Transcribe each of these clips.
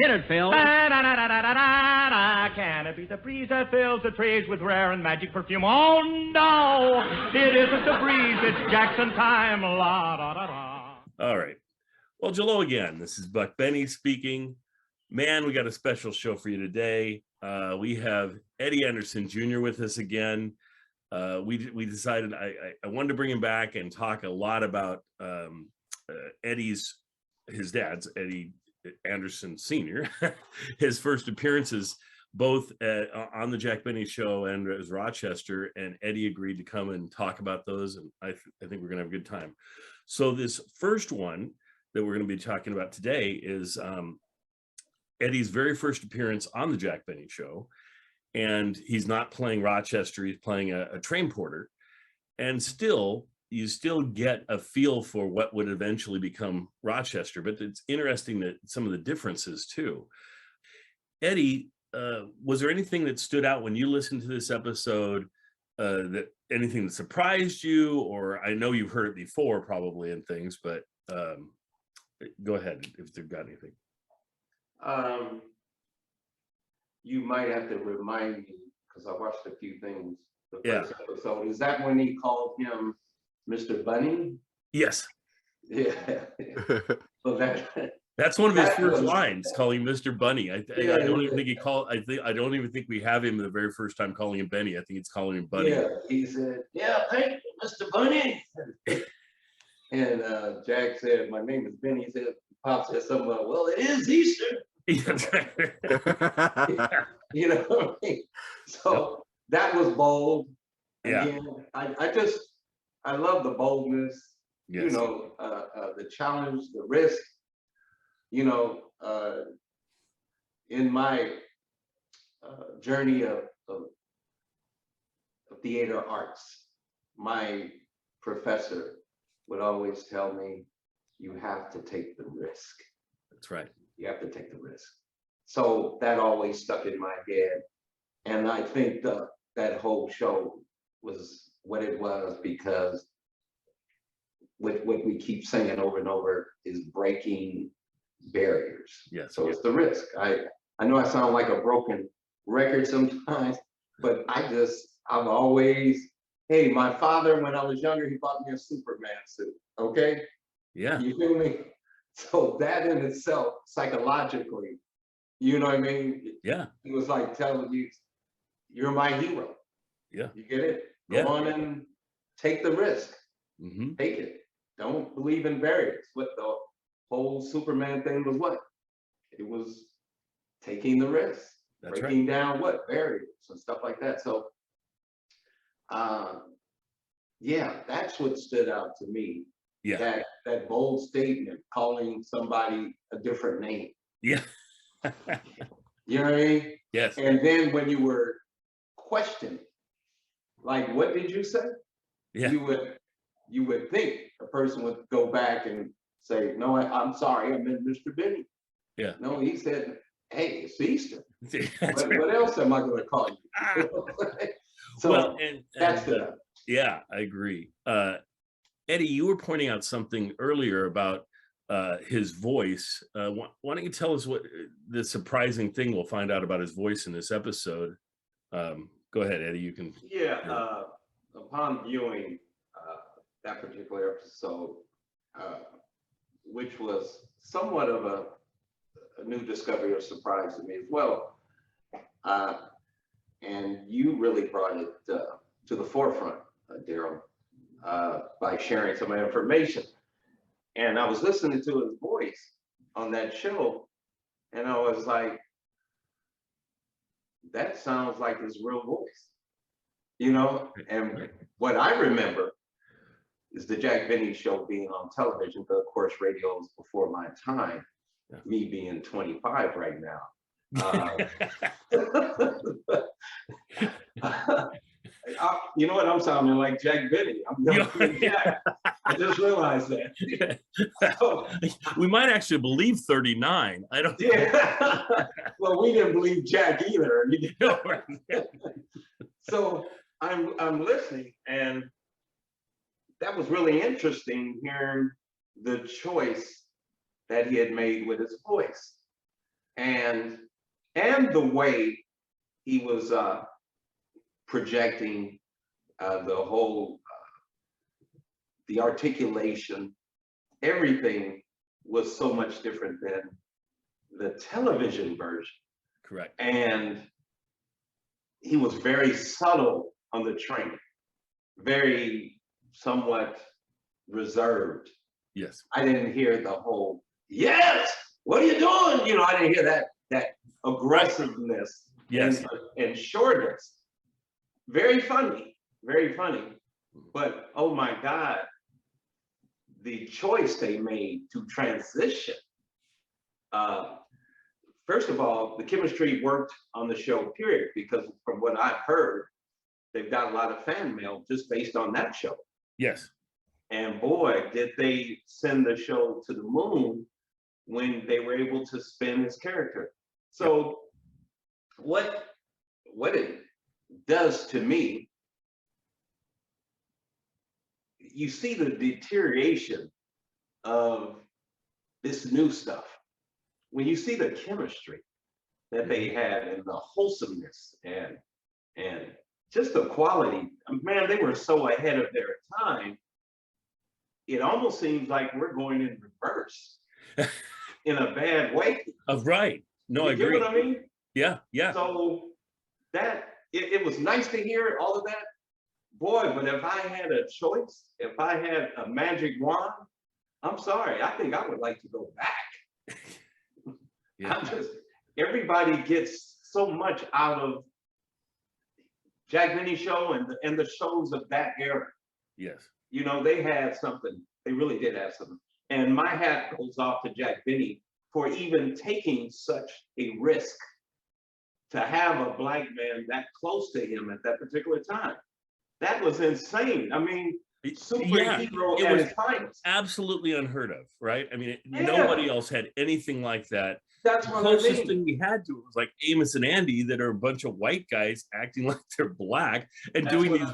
Hit it, Phil. Can it be the breeze that fills the trees with rare and magic perfume? Oh, no, it isn't the breeze. It's Jackson time. La, da, da, da. All right. Well, hello again. This is Buck Benny speaking. Man, we got a special show for you today. We have Eddie Anderson Jr. with us again. We decided I wanted to bring him back and talk a lot about his dad's, Eddie Anderson Sr., his first appearances both on the Jack Benny Show and as Rochester, and Eddie agreed to come and talk about those, and I think we're gonna have a good time. So this first one that we're gonna be talking about today is Eddie's very first appearance on the Jack Benny Show, and he's not playing Rochester, he's playing a train porter, and you still get a feel for what would eventually become Rochester, but it's interesting that some of the differences too. Eddie, was there anything that stood out when you listened to this episode, that anything that surprised you? Or I know you've heard it before probably and things, but go ahead if you've got anything. You might have to remind me, because I watched a few things the first episode. Is that when he called him Mr. Bunny? Yes. Yeah. So that's one of his first lines, calling Mr. Bunny. I don't even think he called. I don't even think we have him the very first time calling him Benny. I think it's calling him Bunny. Yeah, he said, "Yeah, thank you, Mr. Bunny." And Jack said, "My name is Benny." He said, "Pop said something about, well, it is Easter." You know what I mean? So that was bold. Yeah. Again, I love the boldness. Yes. You know, the challenge, the risk. You know, in my journey of theater arts, my professor would always tell me, you have to take the risk. That's right. You have to take the risk. So that always stuck in my head. And I think that whole show was what it was because what we keep saying over and over is breaking barriers. Yes. So it's the risk. I know I sound like a broken record sometimes, but I've always, hey, my father, when I was younger, he bought me a Superman suit. Okay. Yeah. You feel me? So that in itself, psychologically, you know what I mean? Yeah. He was like telling you, you're my hero. Yeah. You get it? Go on and take the risk. Mm-hmm. Take it. Don't believe in barriers. What the whole Superman thing was what? It was taking the risk. That's breaking down what? Barriers and stuff like that. So yeah, that's what stood out to me. Yeah. That bold statement, calling somebody a different name. Yeah. You know what I mean? Yes. And then when you were questioned, like, what did you say? Yeah. You would think a person would go back and say, no, I'm sorry, I meant Mr. Benny. Yeah. No, he said, hey, it's Easter. That's right. What else am I going to call you? So well, that's it. Yeah, I agree. Eddie, you were pointing out something earlier about his voice. Why don't you tell us what the surprising thing we'll find out about his voice in this episode? Go ahead, Eddie, you can. Yeah, upon viewing that particular episode, which was somewhat of a new discovery or surprise to me as well, and you really brought it to the forefront, Daryl, by sharing some information. And I was listening to his voice on that show, and I was like, that sounds like his real voice, you know? And what I remember is the Jack Benny Show being on television, but of course, radio was before my time, me being 25 right now. You know what? I'm sounding like Jack Benny. I'm young Jack. I just realized that. So, we might actually believe 39. I don't. Yeah. Well, we didn't believe Jack either. So I'm listening, and that was really interesting hearing the choice that he had made with his voice. and the way he was projecting the whole the articulation, everything was so much different than the television version. Correct. And he was very subtle on the train, very somewhat reserved. Yes. I didn't hear the whole, yes, what are you doing? You know, I didn't hear that aggressiveness, yes, and shortness. Very funny, very funny. But oh my God, the choice they made to transition. First of all, the chemistry worked on the show, period, because from what I've heard, they've got a lot of fan mail just based on that show. Yes. And boy, did they send the show to the moon when they were able to spin his character. So what it does to me, you see the deterioration of this new stuff. When you see the chemistry that they had and the wholesomeness and just the quality, man, they were so ahead of their time. It almost seems like we're going in reverse in a bad way. Right. No, I You agree. get what I mean? Yeah. Yeah. So that it was nice to hear all of that. Boy, but if I had a choice, if I had a magic wand, I'm sorry, I think I would like to go back. Yeah. I'm just, everybody gets so much out of Jack Benny show and the shows of that era. Yes. You know, they had something. They really did have something. And my hat goes off to Jack Benny for even taking such a risk to have a black man that close to him at that particular time. That was insane. I mean, superhero it at was his finest. absolutely unheard of, right? I mean, Yeah. nobody else had anything like that. That's The what I closest mean. thing we had to it was like Amos and Andy, that are a bunch of white guys acting like they're black and That's doing what these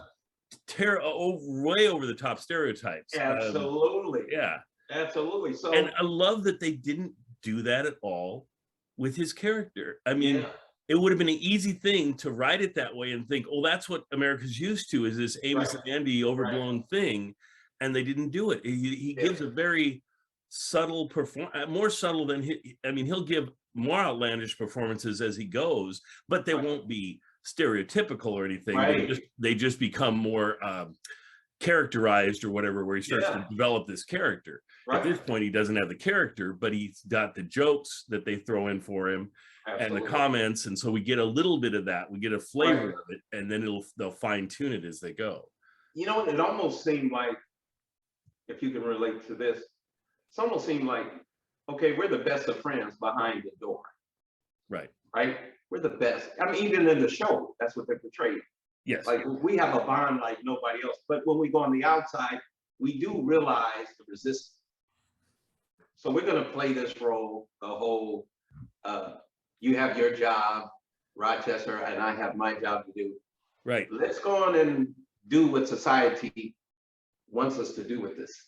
way over the top stereotypes. Absolutely. Yeah. Absolutely. So, And I love that they didn't do that at all with his character. I mean, yeah, it would have been an easy thing to write it that way and think, oh, that's what America's used to, is this Amos right, and Andy overblown thing. And they didn't do it. He yeah, gives a very subtle more subtle than I mean, he'll give more outlandish performances as he goes, but they right, won't be stereotypical or anything. right, They just become more characterized or whatever, where he starts to yeah, develop this character. At this right. point, he doesn't have the character, but he's got the jokes that they throw in for him and the Absolutely. comments, and so we get a little bit of that. We get a flavor Right. of it, and then they'll fine tune it as they go. You know, it almost seemed like, if you can relate to this, it's almost seemed like, okay, we're the best of friends behind the door, Right. right? We're the best. I mean, even in the show, that's what they're portraying. Yes. Like, we have a bond like nobody else. But when we go on the outside, we do realize the resistance. So we're going to play this role, the whole, you have your job, Rochester, and I have my job to do. Right. Let's go on and do what society wants us to do with this.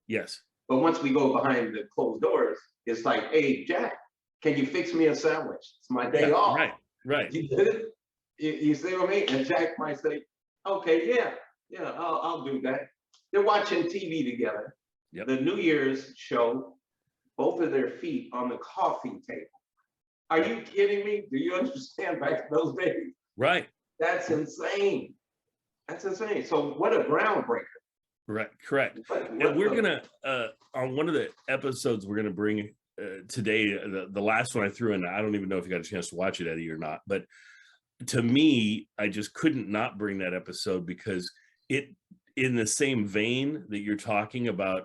Yes. But once we go behind the closed doors, it's like, hey, Jack, can you fix me a sandwich? It's my day off. Right. Right. You see what I mean? And Jack might say, okay, yeah, I'll do that. They're watching TV together. Yep. The New Year's show, both of their feet on the coffee table. Are you kidding me? Do you understand back in those days? Right. That's insane. That's insane. So what a groundbreaker. Right. Correct. And we're gonna on one of the episodes we're gonna bring today, the last one I threw in. I don't even know if you got a chance to watch it, Eddie, or not. But to me, I just couldn't not bring that episode because it, in the same vein that you're talking about,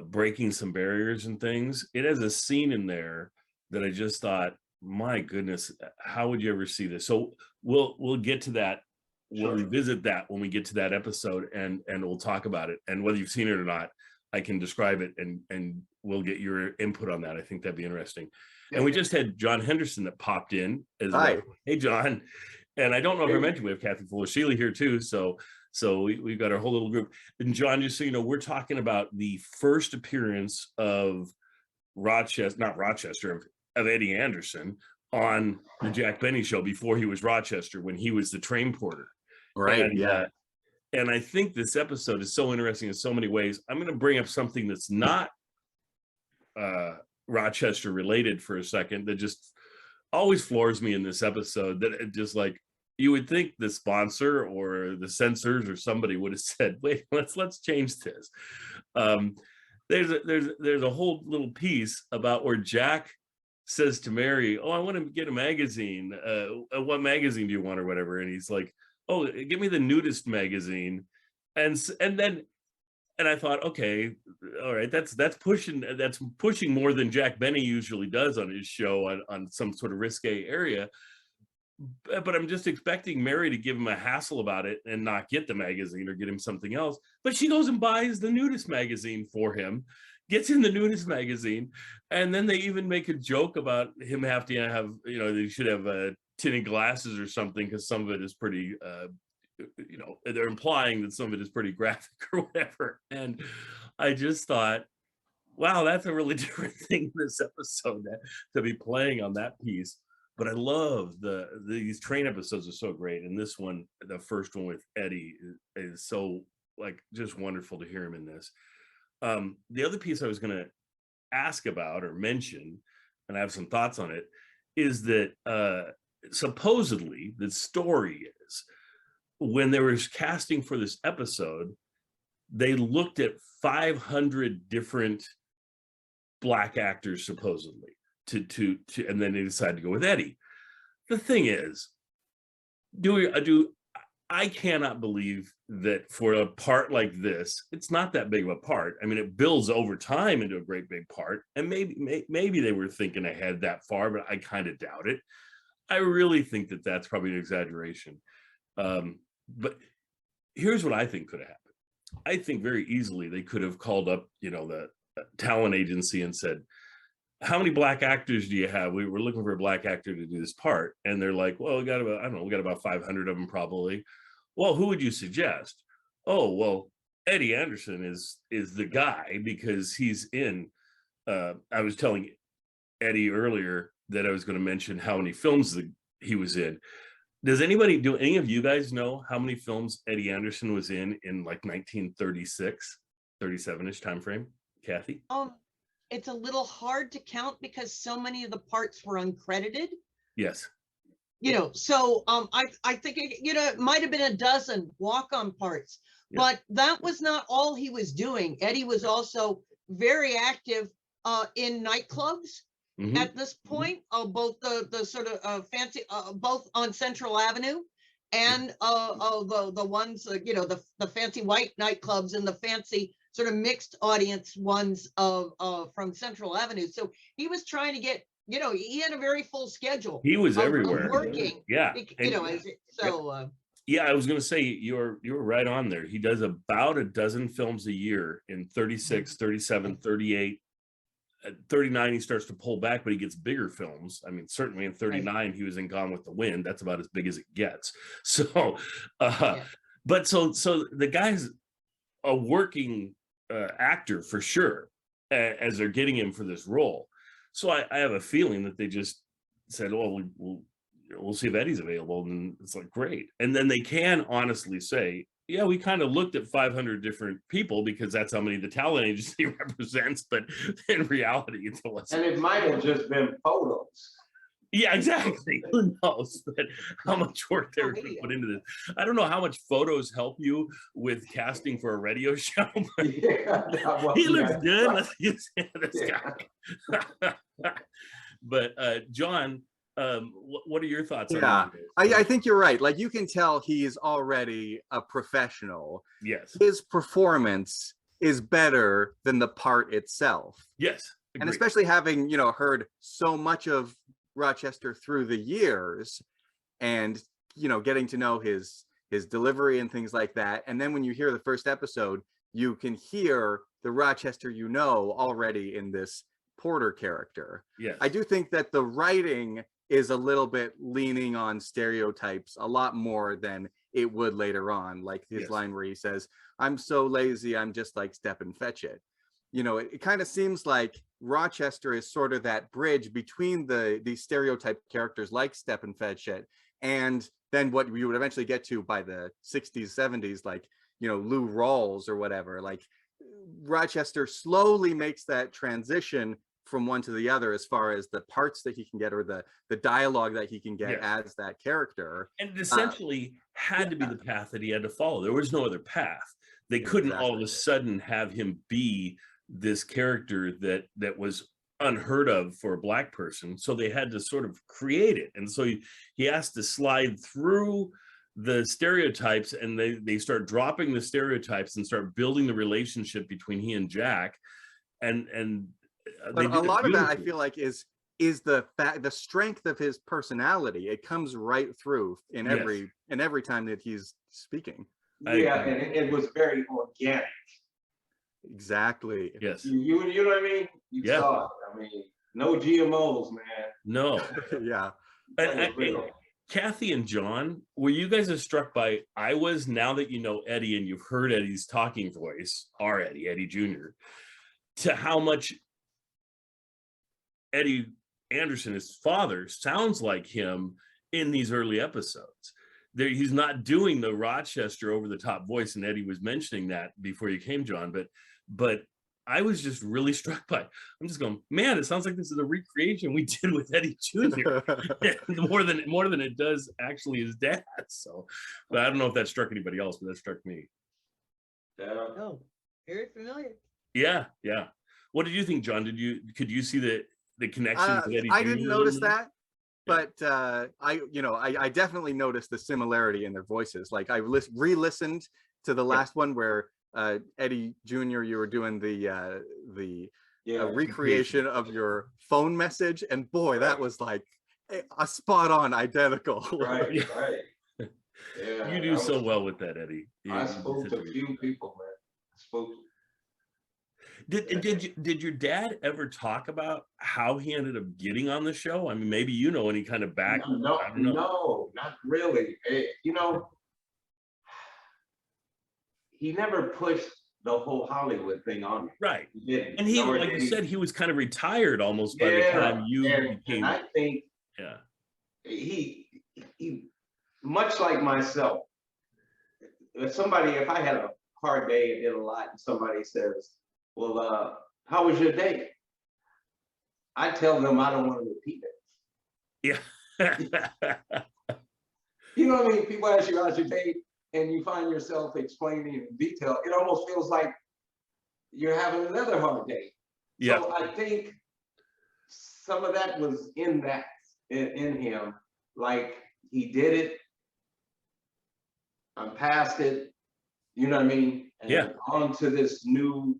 breaking some barriers and things. It has a scene in there that I just thought, my goodness, how would you ever see this? So we'll get to that. We'll revisit that when we get to that episode, and we'll talk about it. And whether you've seen it or not, I can describe it, and we'll get your input on that. I think that'd be interesting. Yeah. And we just had John Henderson that popped in as well. Hey, John. And I don't know if I mentioned we have Kathy Fuller-Sheely here too. So we've got our whole little group. And John, just so you know, we're talking about the first appearance of of Eddie Anderson on the Jack Benny show before he was Rochester, when he was the train porter. Right. And, and I think this episode is so interesting in so many ways. I'm going to bring up something that's not Rochester related for a second, that just always floors me in this episode, that it just like, you would think the sponsor or the censors or somebody would have said, wait, let's change this. There's a whole little piece about where Jack says to Mary, oh, I want to get a magazine. What magazine do you want, or whatever? And he's like, oh, give me the nudist magazine. And I thought, okay, all right, that's pushing more than Jack Benny usually does on his show on some sort of risque area. But I'm just expecting Mary to give him a hassle about it and not get the magazine or get him something else. But she goes and buys the nudist magazine for him, gets in the nudist magazine, and then they even make a joke about him having to have, they should have tinted glasses or something, because some of it is pretty, they're implying that some of it is pretty graphic or whatever. And I just thought, wow, that's a really different thing in this episode to be playing on that piece. But I love these train episodes are so great. And this one, the first one with Eddie, is so just wonderful to hear him in this. The other piece I was going to ask about or mention, and I have some thoughts on it, is that supposedly the story is, when they were casting for this episode, they looked at 500 different Black actors supposedly and then they decided to go with Eddie. The thing is, I cannot believe that for a part like this, it's not that big of a part. I mean, it builds over time into a great big part, and maybe they were thinking ahead that far, but I kind of doubt it. I really think that that's probably an exaggeration. But here's what I think could have happened. I think very easily they could have called up, the talent agency and said, how many Black actors do you have? We were looking for a Black actor to do this part. And they're like, well, we got about 500 of them probably. Well, who would you suggest? Oh, well, Eddie Anderson is the guy, because he's in, I was telling Eddie earlier that I was going to mention how many films he was in. Do any of you guys know how many films Eddie Anderson was in like 1936, 37-ish time frame? Kathy? It's a little hard to count because so many of the parts were uncredited. Yes. So I think it might have been a dozen walk-on parts, but that was not all he was doing. Eddie was also very active in nightclubs at this point, both the sort of fancy, both on Central Avenue and the ones, the fancy white nightclubs and the fancy sort of mixed audience ones from Central Avenue. So he was trying to get, he had a very full schedule. He was everywhere. Working. Yeah. Yeah, I was going to say, you're right on there. He does about a dozen films a year in 36, 37, 38. At 39, he starts to pull back, but he gets bigger films. I mean, certainly in 39, he was in Gone with the Wind. That's about as big as it gets. So, but so the guy's a working actor for sure, as they're getting him for this role. So I have a feeling that they just said, "Oh, we'll see if Eddie's available," and it's like, great. And then they can honestly say, yeah, we kind of looked at 500 different people because that's how many the talent agency represents, but in reality, it's and it might have just been photos. Yeah, exactly. Who knows? But how much work they were going to put into this? I don't know how much photos help you with casting for a radio show. But he looks good. Let's use this guy. But John, what are your thoughts? Yeah, I think you're right. Like, you can tell he's already a professional. Yes. His performance is better than the part itself. Yes. Agreed. And especially having, heard so much of Rochester through the years, and getting to know his delivery and things like that. And then when you hear the first episode, you can hear the Rochester already in this Porter character. Yes. I do think that the writing is a little bit leaning on stereotypes a lot more than it would later on. Like his line where he says, "I'm so lazy, I'm just like step and fetch it." It kind of seems like Rochester is sort of that bridge between these stereotype characters like Stepin Fetchit and then what we would eventually get to by the 60s, 70s, like, you know, Lou Rawls or whatever. Like Rochester slowly makes that transition from one to the other as far as the parts that he can get or the dialogue that he can get as that character. And it essentially had to be the path that he had to follow. There was no other path. They couldn't all of a sudden have him be this character that was unheard of for a Black person. So they had to sort of create it. And so he has to slide through the stereotypes, and they start dropping the stereotypes and start building the relationship between he and Jack. But a lot of that, I feel like, is the strength of his personality. It comes right through in every time that he's speaking. Yeah, and it was very organic. Exactly. Yes. You know what I mean? You saw it. I mean, no GMOs, man. No. Yeah. And Kathy and John, were you guys as struck by I was, now that you know Eddie and you've heard Eddie's talking voice, our Eddie Jr., to how much Eddie Anderson, his father, sounds like him in these early episodes. He's not doing the Rochester over-the-top voice, and Eddie was mentioning that before you came, John, but I was just really struck by, I'm just going, man, it sounds like this is a recreation we did with Eddie Jr. more than it does actually his dad. So, but I don't know if that struck anybody else, but that struck me. Oh, very familiar. Yeah. What did you think, John? Could you see the connection with Eddie Jr.? I didn't notice that, but I definitely noticed the similarity in their voices. Like I re-listened to the last one where Eddie Jr., you were doing the recreation of your phone message, and boy, that was like a spot on identical. Right. Yeah, you do so well with that, Eddie. I spoke to a few people, man. I spoke. Did your dad ever talk about how he ended up getting on the show? I mean, maybe you know any kind of back. No, not really. He never pushed the whole Hollywood thing on me. Right. And he, like you said, he was kind of retired almost by the time you became. And I think he much like myself. If I had a hard day and did a lot, and somebody says, well, how was your day? I tell them I don't want to repeat it. Yeah. You know what I mean? People ask you how's your day, and you find yourself explaining in detail. It almost feels like you're having another hard day. Yeah. So I think some of that was in him. Like he did it. I'm past it. You know what I mean? And on to this new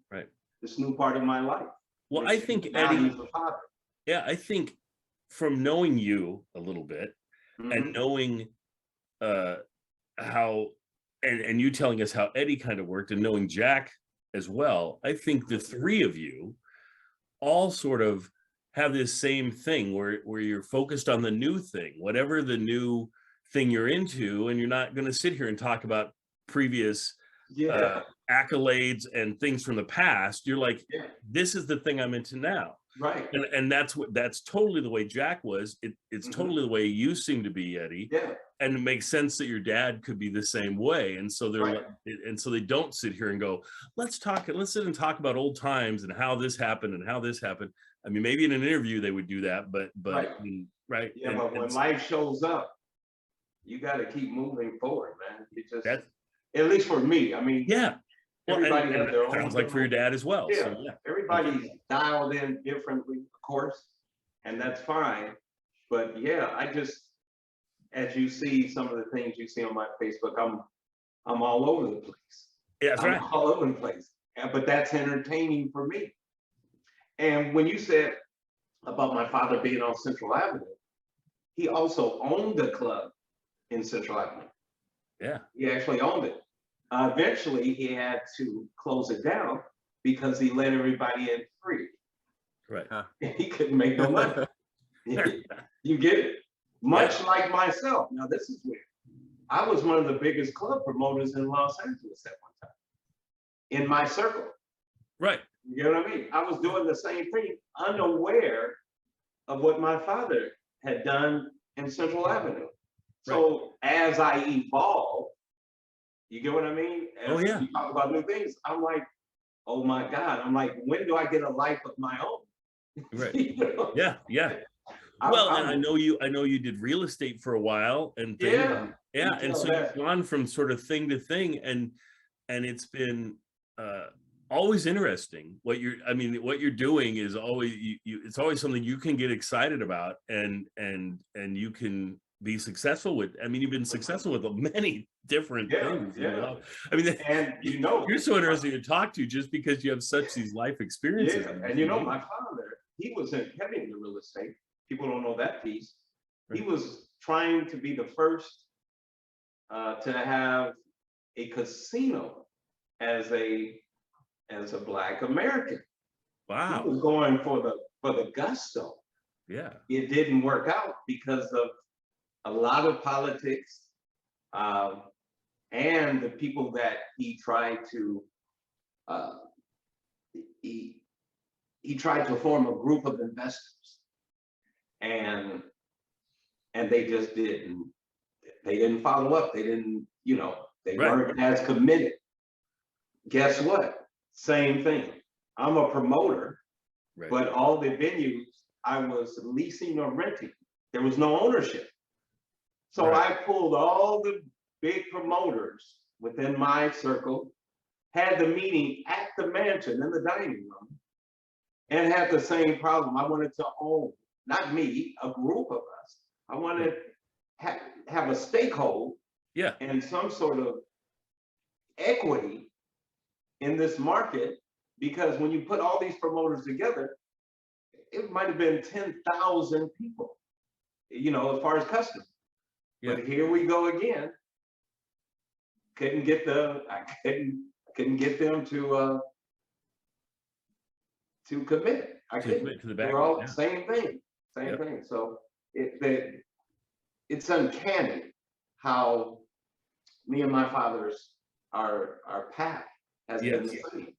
part of my life. Well, I think Eddie, I think from knowing you a little bit and knowing how, and you telling us how Eddie kind of worked and knowing Jack as well, I think the three of you all sort of have this same thing where you're focused on the new thing, whatever the new thing you're into, and you're not going to sit here and talk about previous accolades and things from the past. You're like, this is the thing I'm into now. Right. And that's totally the way Jack was. It's totally the way you seem to be, Eddie. Yeah. And it makes sense that your dad could be the same way. And so so they don't sit here and go, let's sit and talk about old times and how this happened and how this happened. I mean, maybe in an interview they would do that, but right. Yeah, but when life shows up, you got to keep moving forward, man. It just, at least for me, I mean, well, everybody has their own. Sounds like for your dad as well. Yeah, so, everybody's dialed in differently, of course, and that's fine. But I just, as you see some of the things you see on my Facebook, I'm all over the place. Yeah, that's right. All over the place. But that's entertaining for me. And when you said about my father being on Central Avenue, he also owned the club in Central Avenue. Yeah. He actually owned it. Eventually, he had to close it down because he let everybody in free. Right. He couldn't make no money. You get it? Much like myself. Now, this is weird. I was one of the biggest club promoters in Los Angeles at one time, in my circle. Right. You get what I mean? I was doing the same thing, unaware of what my father had done in Central Avenue. So as I evolved, you get what I mean? As we talk about new things, I'm like, oh my God. I'm like, when do I get a life of my own? Right. You know? Yeah. Well, and I know you did real estate for a while and things. Yeah. And so you've gone from sort of thing to thing, and it's been always interesting. What you're doing is always it's always something you can get excited about and you can be successful with. I mean, you've been successful with many different things. You know? I mean, and you're so interesting to talk to just because you have such these life experiences. And my father, he was in heavy into real estate. People don't know that piece. He was trying to be the first to have a casino as a Black American. Wow. He was going for the gusto. Yeah. It didn't work out because of a lot of politics and the people that he tried to he tried to form a group of investors, and they just didn't follow up. They didn't, they weren't as committed. Guess what? Same thing. I'm a promoter, but all the venues I was leasing or renting, there was no ownership. So I pulled all the big promoters within my circle, had the meeting at the mansion in the dining room, and had the same problem. I wanted to own, not me, a group of us. I wanted to have a stakehold and some sort of equity in this market, because when you put all these promoters together, it might have been 10,000 people, as far as customers. But here we go again. Couldn't get them to commit. I couldn't. They're all same thing. So it's uncanny how me and my father's our path has been the same.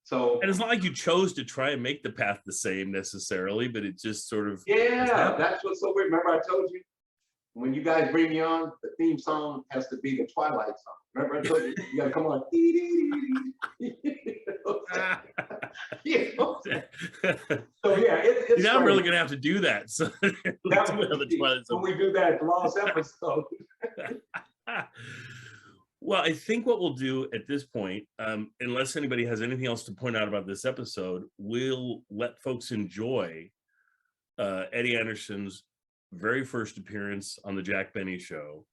So, and it's not like you chose to try and make the path the same necessarily, but it just sort of that's what's so weird. Remember I told you, when you guys bring me on, the theme song has to be the Twilight song. Remember I told you, you gotta come on. So it's now I'm really gonna have to do that. So when we do that last episode. Well, I think what we'll do at this point, unless anybody has anything else to point out about this episode, we'll let folks enjoy Eddie Anderson's very first appearance on the Jack Benny Show,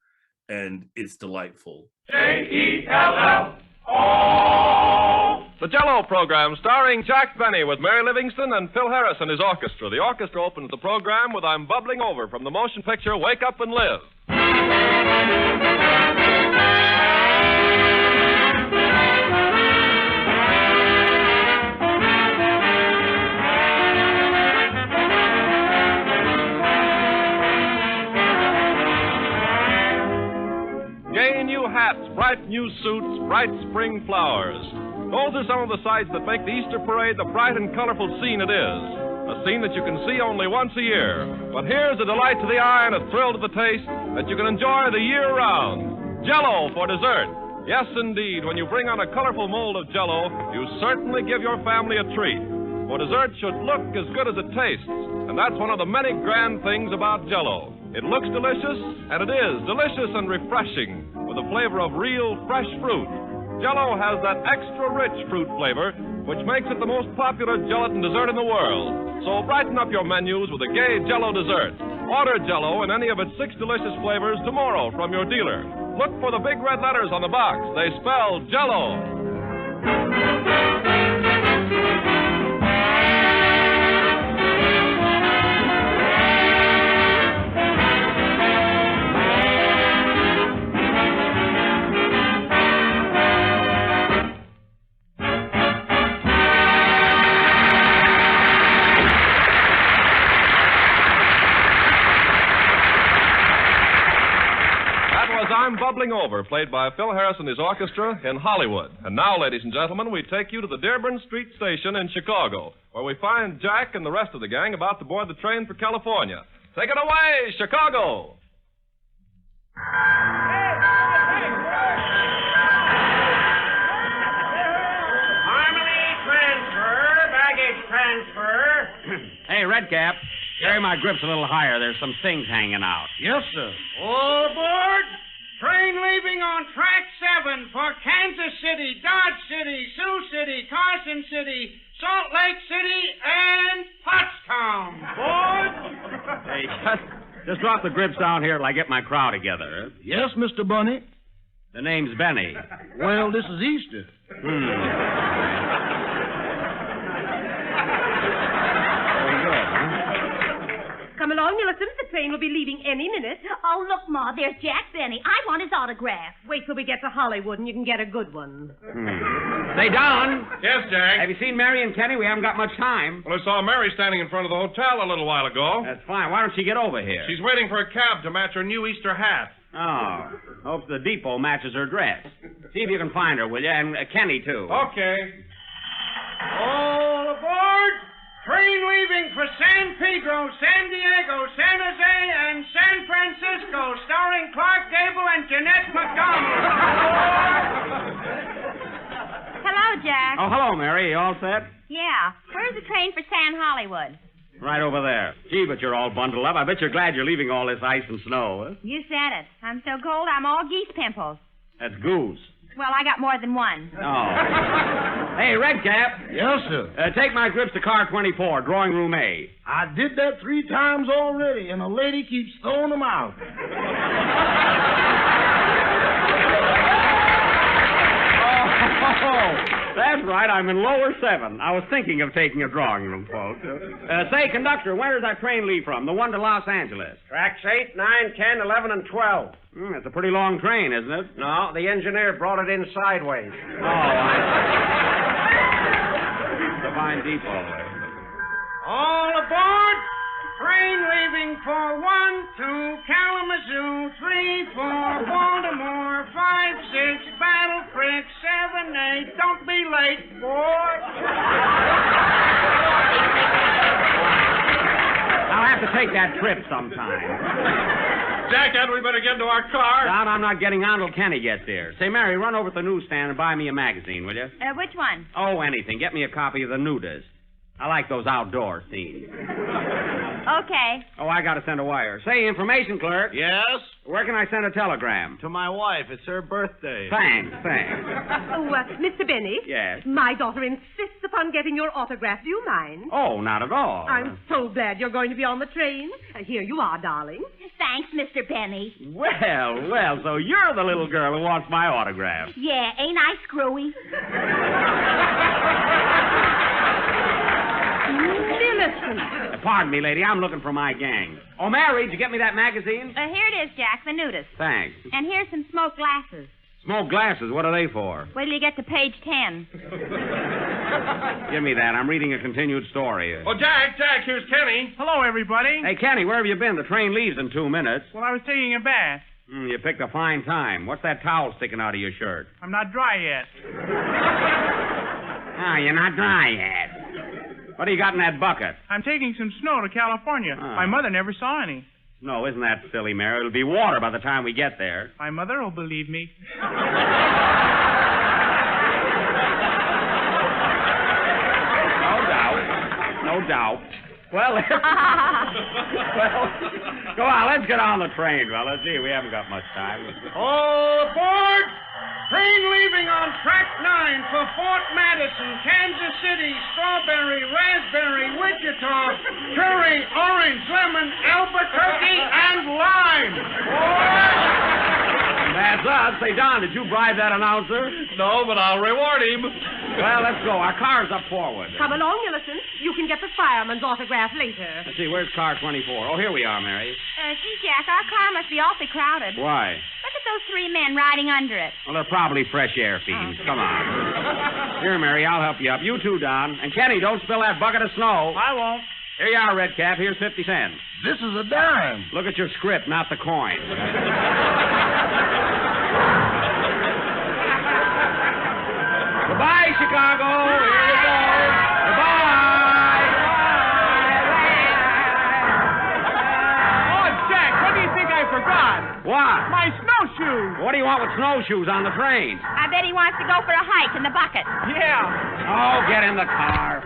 and it's delightful. Jell-O. The Jell-O program starring Jack Benny with Mary Livingston and Phil Harris and his orchestra. The orchestra opens the program with I'm Bubbling Over from the motion picture Wake Up and Live. Gay new hats, bright new suits, bright spring flowers. Those are some of the sights that make the Easter parade the bright and colorful scene it is. A scene that you can see only once a year. But here's a delight to the eye and a thrill to the taste that you can enjoy the year round. Jell-O for dessert. Yes, indeed, when you bring on a colorful mold of Jell-O, you certainly give your family a treat. For dessert should look as good as it tastes. And that's one of the many grand things about Jell-O. It looks delicious, and it is delicious and refreshing with a flavor of real fresh fruit. Jell-O has that extra rich fruit flavor, which makes it the most popular gelatin dessert in the world. So brighten up your menus with a gay Jell-O dessert. Order Jell-O in any of its 6 delicious flavors tomorrow from your dealer. Look for the big red letters on the box. They spell Jell-O. I'm Bubbling Over, played by Phil Harris and his orchestra in Hollywood. And now, ladies and gentlemen, we take you to the Dearborn Street Station in Chicago, where we find Jack and the rest of the gang about to board the train for California. Take it away, Chicago! Transfer. Hey, Redcap, carry my grips a little higher. There's some things hanging out. Yes, sir. All aboard! Train leaving on track 7 for Kansas City, Dodge City, Sioux City, Carson City, Salt Lake City, and Pottstown. Board! Hey, just drop the grips down here till I get my crowd together. Yes, Mr. Bunny. The name's Benny. Well, this is Easter. Come along, Millicent. The train will be leaving any minute. Oh, look, Ma, there's Jack Benny. I want his autograph. Wait till we get to Hollywood and you can get a good one. Say, Don. Yes, Jack? Have you seen Mary and Kenny? We haven't got much time. Well, I saw Mary standing in front of the hotel a little while ago. That's fine. Why don't you get over here? She's waiting for a cab to match her new Easter hat. Oh, hope the depot matches her dress. See if you can find her, will you? And Kenny, too. Okay. All aboard! Train leaving for San Pedro, San Diego, San Jose, and San Francisco, starring Clark Gable and Jeanette McDonald. Hello, Jack. Oh, hello, Mary. You all set? Yeah. Where's the train for San Hollywood? Right over there. Gee, but you're all bundled up. I bet you're glad you're leaving all this ice and snow, huh? You said it. I'm so cold I'm all geese pimples. That's goose. Well, I got more than one. Oh. Hey, Redcap. Yes, sir. Take my grips to car 24, drawing room A. I did that 3 times already, and a lady keeps throwing them out. Oh, that's right. I'm in lower 7. I was thinking of taking a drawing room, folks. Say, conductor, where does that train leave from? The one to Los Angeles. Tracks 8, 9, 10, 11, and 12. It's a pretty long train, isn't it? No, the engineer brought it in sideways. Oh, I see. The fine depot. All aboard! Train leaving for 1, 2, Kalamazoo, 3, 4, Baltimore, 5, 6, Battle Creek, 7, 8. Don't be late, boy. I'll have to take that trip sometime. Jack, we better get into our car. Don, I'm not getting on till Kenny gets here. Say, Mary, run over to the newsstand and buy me a magazine, will you? Which one? Oh, anything. Get me a copy of the Nudist. I like those outdoor scenes. Okay. Oh, I got to send a wire. Say, information clerk. Yes? Where can I send a telegram? To my wife. It's her birthday. Thanks. Oh, Mr. Benny? Yes? My daughter insists upon getting your autograph. Do you mind? Oh, not at all. I'm so glad you're going to be on the train. Here you are, darling. Thanks, Mr. Benny. Well, so you're the little girl who wants my autograph. Yeah, ain't I screwy? Millicent. Pardon me, lady. I'm looking for my gang. Oh, Mary, did you get me that magazine? Here it is, Jack, the Nudist. Thanks. And here's some smoked glasses. Smoke glasses. What are they for? Wait till you get to page 10. Give me that. I'm reading a continued story. Oh, Jack, here's Kenny. Hello, everybody. Hey, Kenny, where have you been? The train leaves in 2 minutes. Well, I was taking a bath. You picked a fine time. What's that towel sticking out of your shirt? I'm not dry yet. Oh, you're not dry yet. What do you got in that bucket? I'm taking some snow to California. Oh. My mother never saw any. No, isn't that silly, Mary? It'll be water by the time we get there. My mother will believe me. No doubt. Well, go on, let's get on the train, fellas. Gee, we haven't got much time. All aboard! Train leaving on track 9 for Fort Madison, Kansas City, strawberry, raspberry, Wichita, cherry, orange, lemon, Albuquerque, and lime. That's us. Say, Don, did you bribe that announcer? No, but I'll reward him. Well, let's go. Our car's up forward. Come along, Millicent. You can get the fireman's autograph later. Let's see, where's car 24? Oh, here we are, Mary. Gee, Jack, our car must be awfully crowded. Why? Look at those 3 men riding under it. Well, they're probably fresh air fiends. Come on. Here, Mary, I'll help you up. You too, Don. And Kenny, don't spill that bucket of snow. I won't. Here you are, Redcap. Here's 50 cents. This is a dime. Look at your script, not the coin. Goodbye, Chicago. Here we go. Goodbye. Oh, Jack, what do you think I forgot? What? My snowshoes. What do you want with snowshoes on the train? I bet he wants to go for a hike in the bucket. Yeah. Oh, get in the car.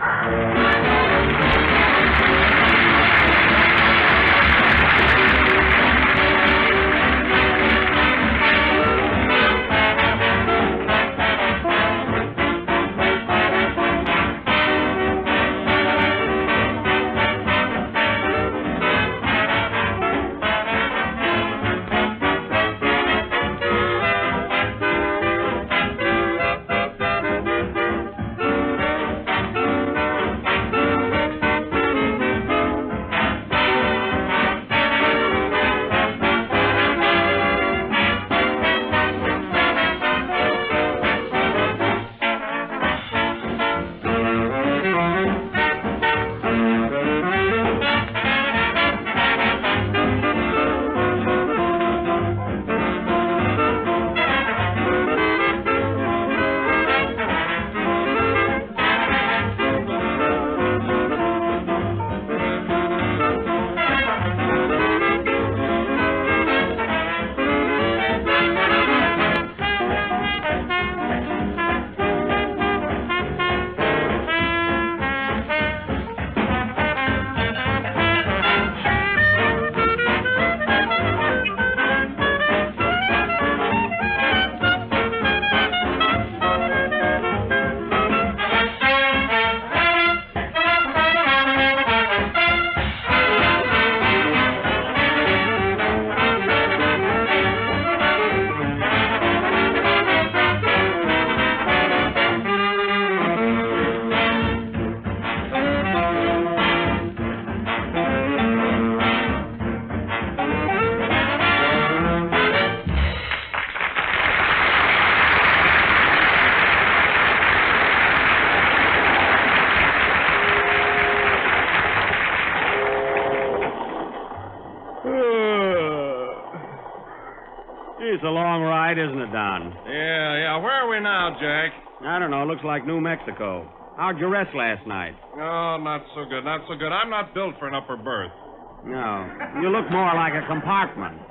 It's a long ride, isn't it, Don? Yeah. Where are we now, Jack? I don't know. Looks like New Mexico. How'd you rest last night? Oh, not so good. I'm not built for an upper berth. No. You look more like a compartment.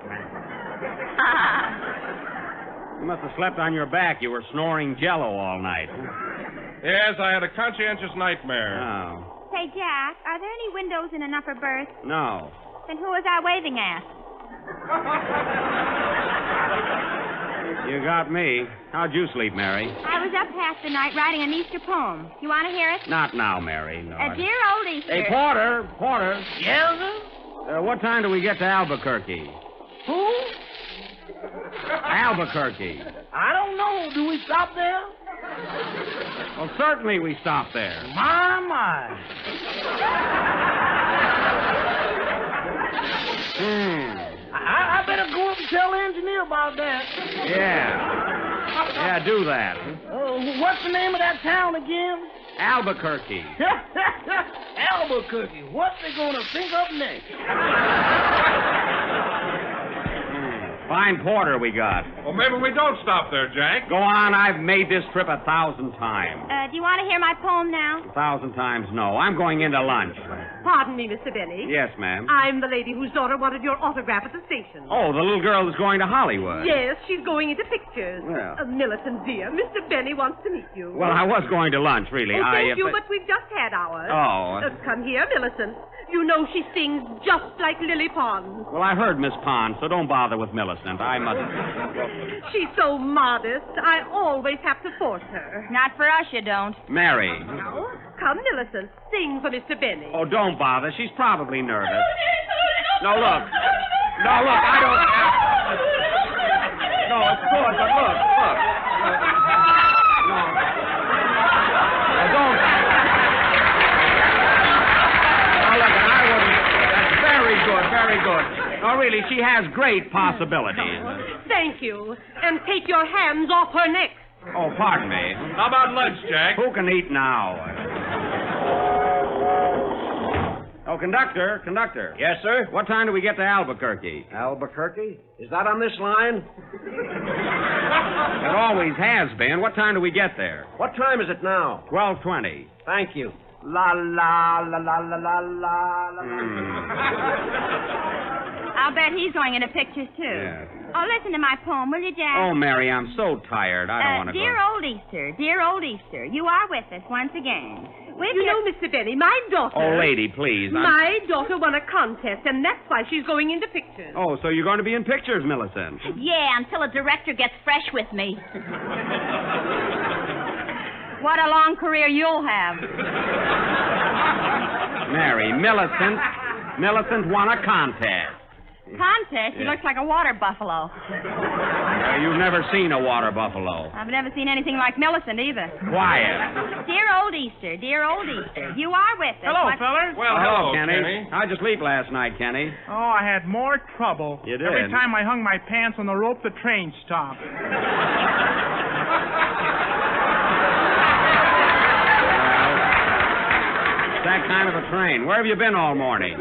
You must have slept on your back. You were snoring Jell-O all night. Yes, I had a conscientious nightmare. Oh. Say, Jack, are there any windows in an upper berth? No. Then who was I waving at? You got me. How'd you sleep, Mary? I was up half the night writing an Easter poem. You want to hear it? Not now, Mary. No. A dear old Easter. Hey, Porter. Yeah, sir? What time do we get to Albuquerque? Who? Albuquerque. I don't know. Do we stop there? Well, certainly we stop there. My. I better go up and tell the engineer about that. Yeah, do that. What's the name of that town again? Albuquerque. Albuquerque. What's they gonna think of next? Fine porter we got. Well, maybe we don't stop there, Jack. Go on, I've made this trip 1,000 times. Do you want to hear my poem now? 1,000 times no. I'm going into lunch. Pardon me, Mr. Benny. Yes, ma'am. I'm the lady whose daughter wanted your autograph at the station. Oh, the little girl that's going to Hollywood. Yes, she's going into pictures. Well. Millicent, dear, Mr. Benny wants to meet you. Well, I was going to lunch, really. Oh, thank you, but we've just had ours. Oh. Come here, Millicent. You know she sings just like Lily Pond. Well, I heard Miss Pond, so don't bother with Millicent. I must... She's so modest. I always have to force her. Not for us, you don't. Mary. Now, come, Millicent. Sing for Mr. Benny. Oh, don't bother. She's probably nervous. No, look. I don't... No, it's good, but look. No. Now, don't... Now, look, I wouldn't... That's very good. No, really, she has great possibilities. Thank you. And take your hands off her neck. Oh, pardon me. How about lunch, Jack? Who can eat now? Oh, conductor. Yes, sir? What time do we get to Albuquerque? Albuquerque? Is that on this line? It always has been. What time do we get there? What time is it now? 12:20. Thank you. La la la la la la la la. I'll bet he's going into pictures, too. Yes. Oh, listen to my poem, will you, Jack? Oh, Mary, I'm so tired. I don't want to go. Dear old Easter, you are with us once again. You know, Mr. Benny, my daughter... Oh, lady, please. My daughter won a contest, and that's why she's going into pictures. Oh, so you're going to be in pictures, Millicent. Yeah, until a director gets fresh with me. What a long career you'll have. Mary, Millicent won a contest. Contest? He looks like a water buffalo. You've never seen a water buffalo. I've never seen anything like Millicent either. Quiet. Dear old Easter, you are with us. Hello, fellas. Well, hello, Kenny. How'd you sleep last night, Kenny? Oh, I had more trouble. You did? Every time I hung my pants on the rope, the train stopped. That kind of a train. Where have you been all morning?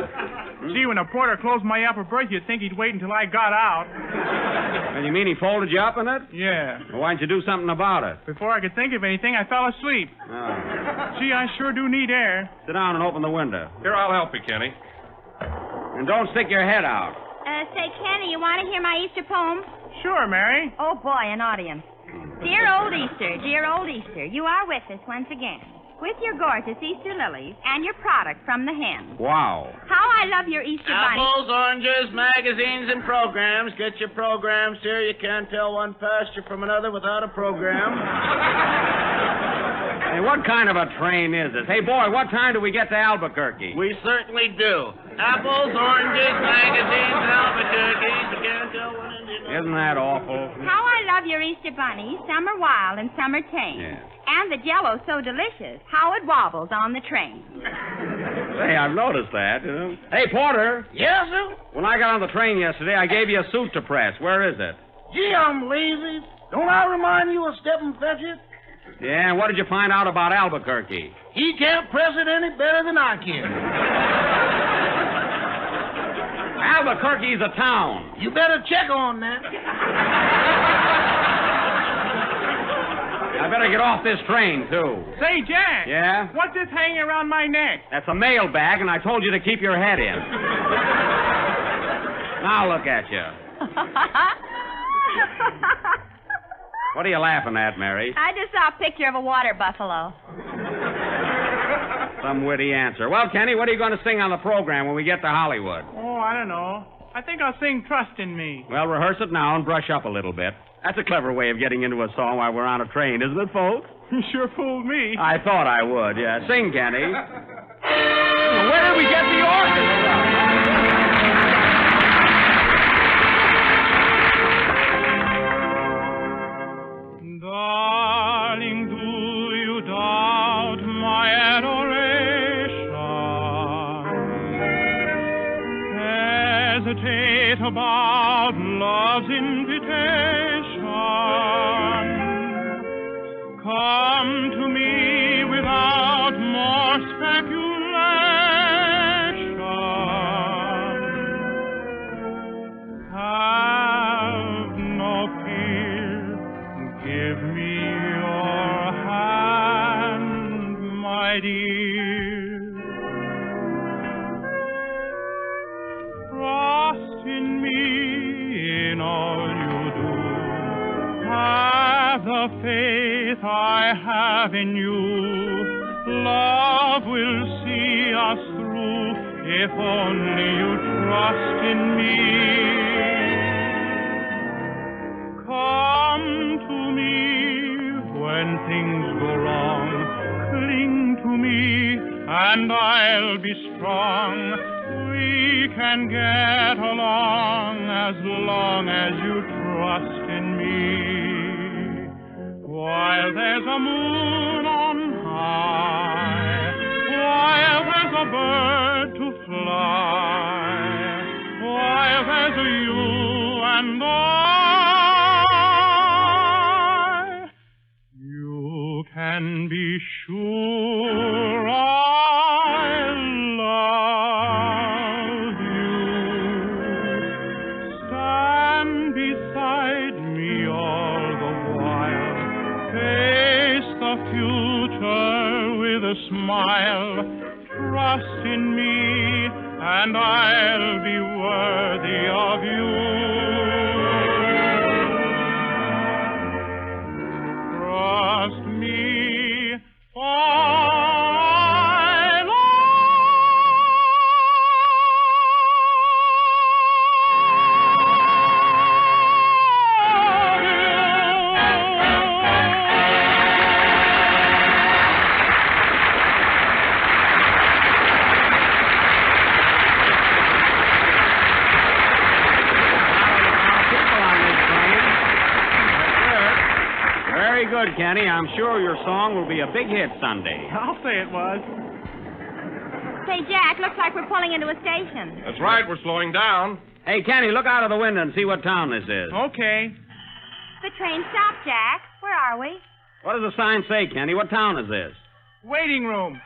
See, when the porter closed my upper berth, you'd think he'd wait until I got out. And you mean he folded you up in it? Yeah. Well, why'd you do something about it? Before I could think of anything, I fell asleep. Oh. Gee, I sure do need air. Sit down and open the window. Here, I'll help you, Kenny. And don't stick your head out. Say, Kenny, you want to hear my Easter poem? Sure, Mary. Oh, boy, an audience. Dear old Easter, you are with us once again. With your gorgeous Easter lilies and your product from the hen. Wow. How I love your Easter bunny. Apples, oranges, magazines, and programs. Get your programs here. You can't tell one pasture from another without a program. Hey, what kind of a train is this? Hey, boy, what time do we get to Albuquerque? We certainly do. Apples, oranges, magazines, Albuquerque. You can't tell one Indian. Isn't that awful? How I love your Easter bunny. Some are wild and some are tame. Yeah. And the jello so delicious. How it wobbles on the train. Hey, I've noticed that. Hey, Porter. Yes, sir? When I got on the train yesterday, I gave you a suit to press. Where is it? Gee, I'm lazy. Don't I remind you of Step and Fetch It? Yeah, and what did you find out about Albuquerque? He can't press it any better than I can. Albuquerque's a town. You better check on that. I better get off this train, too. Say, Jack. Yeah? What's this hanging around my neck? That's a mail bag, and I told you to keep your head in. Now look at you. What are you laughing at, Mary? I just saw a picture of a water buffalo. Some witty answer. Well, Kenny, what are you going to sing on the program when we get to Hollywood? Oh, I don't know. I think I'll sing Trust in Me. Well, rehearse it now and brush up a little bit. That's a clever way of getting into a song while we're on a train, isn't it, folks? You sure fooled me. I thought I would, yeah. Sing, Kenny. Where did we get the orchestra? Darling, do you doubt my adoration? Hesitate about love's invitation? Come to me without more speculation. Have no fear. Give me your hand, my dear. Trust in me in all you do. Have the faith I have in you. Love will see us through if only you trust in me. Come to me when things go wrong. Cling to me and I'll be strong. We can get along as you trust in me. While there's a moon on high, while there's a bird to fly, while there's a you and I, you can be sure I love you. Stand beside me all the a smile. Trust in me, and I'll be worthy of you. Trust me, Very good, Kenny. I'm sure your song will be a big hit Sunday. I'll say it was. Say, Jack, looks like we're pulling into a station. That's right, we're slowing down. Hey, Kenny, look out of the window and see what town this is. Okay. The train stopped, Jack. Where are we? What does the sign say, Kenny? What town is this? Waiting room.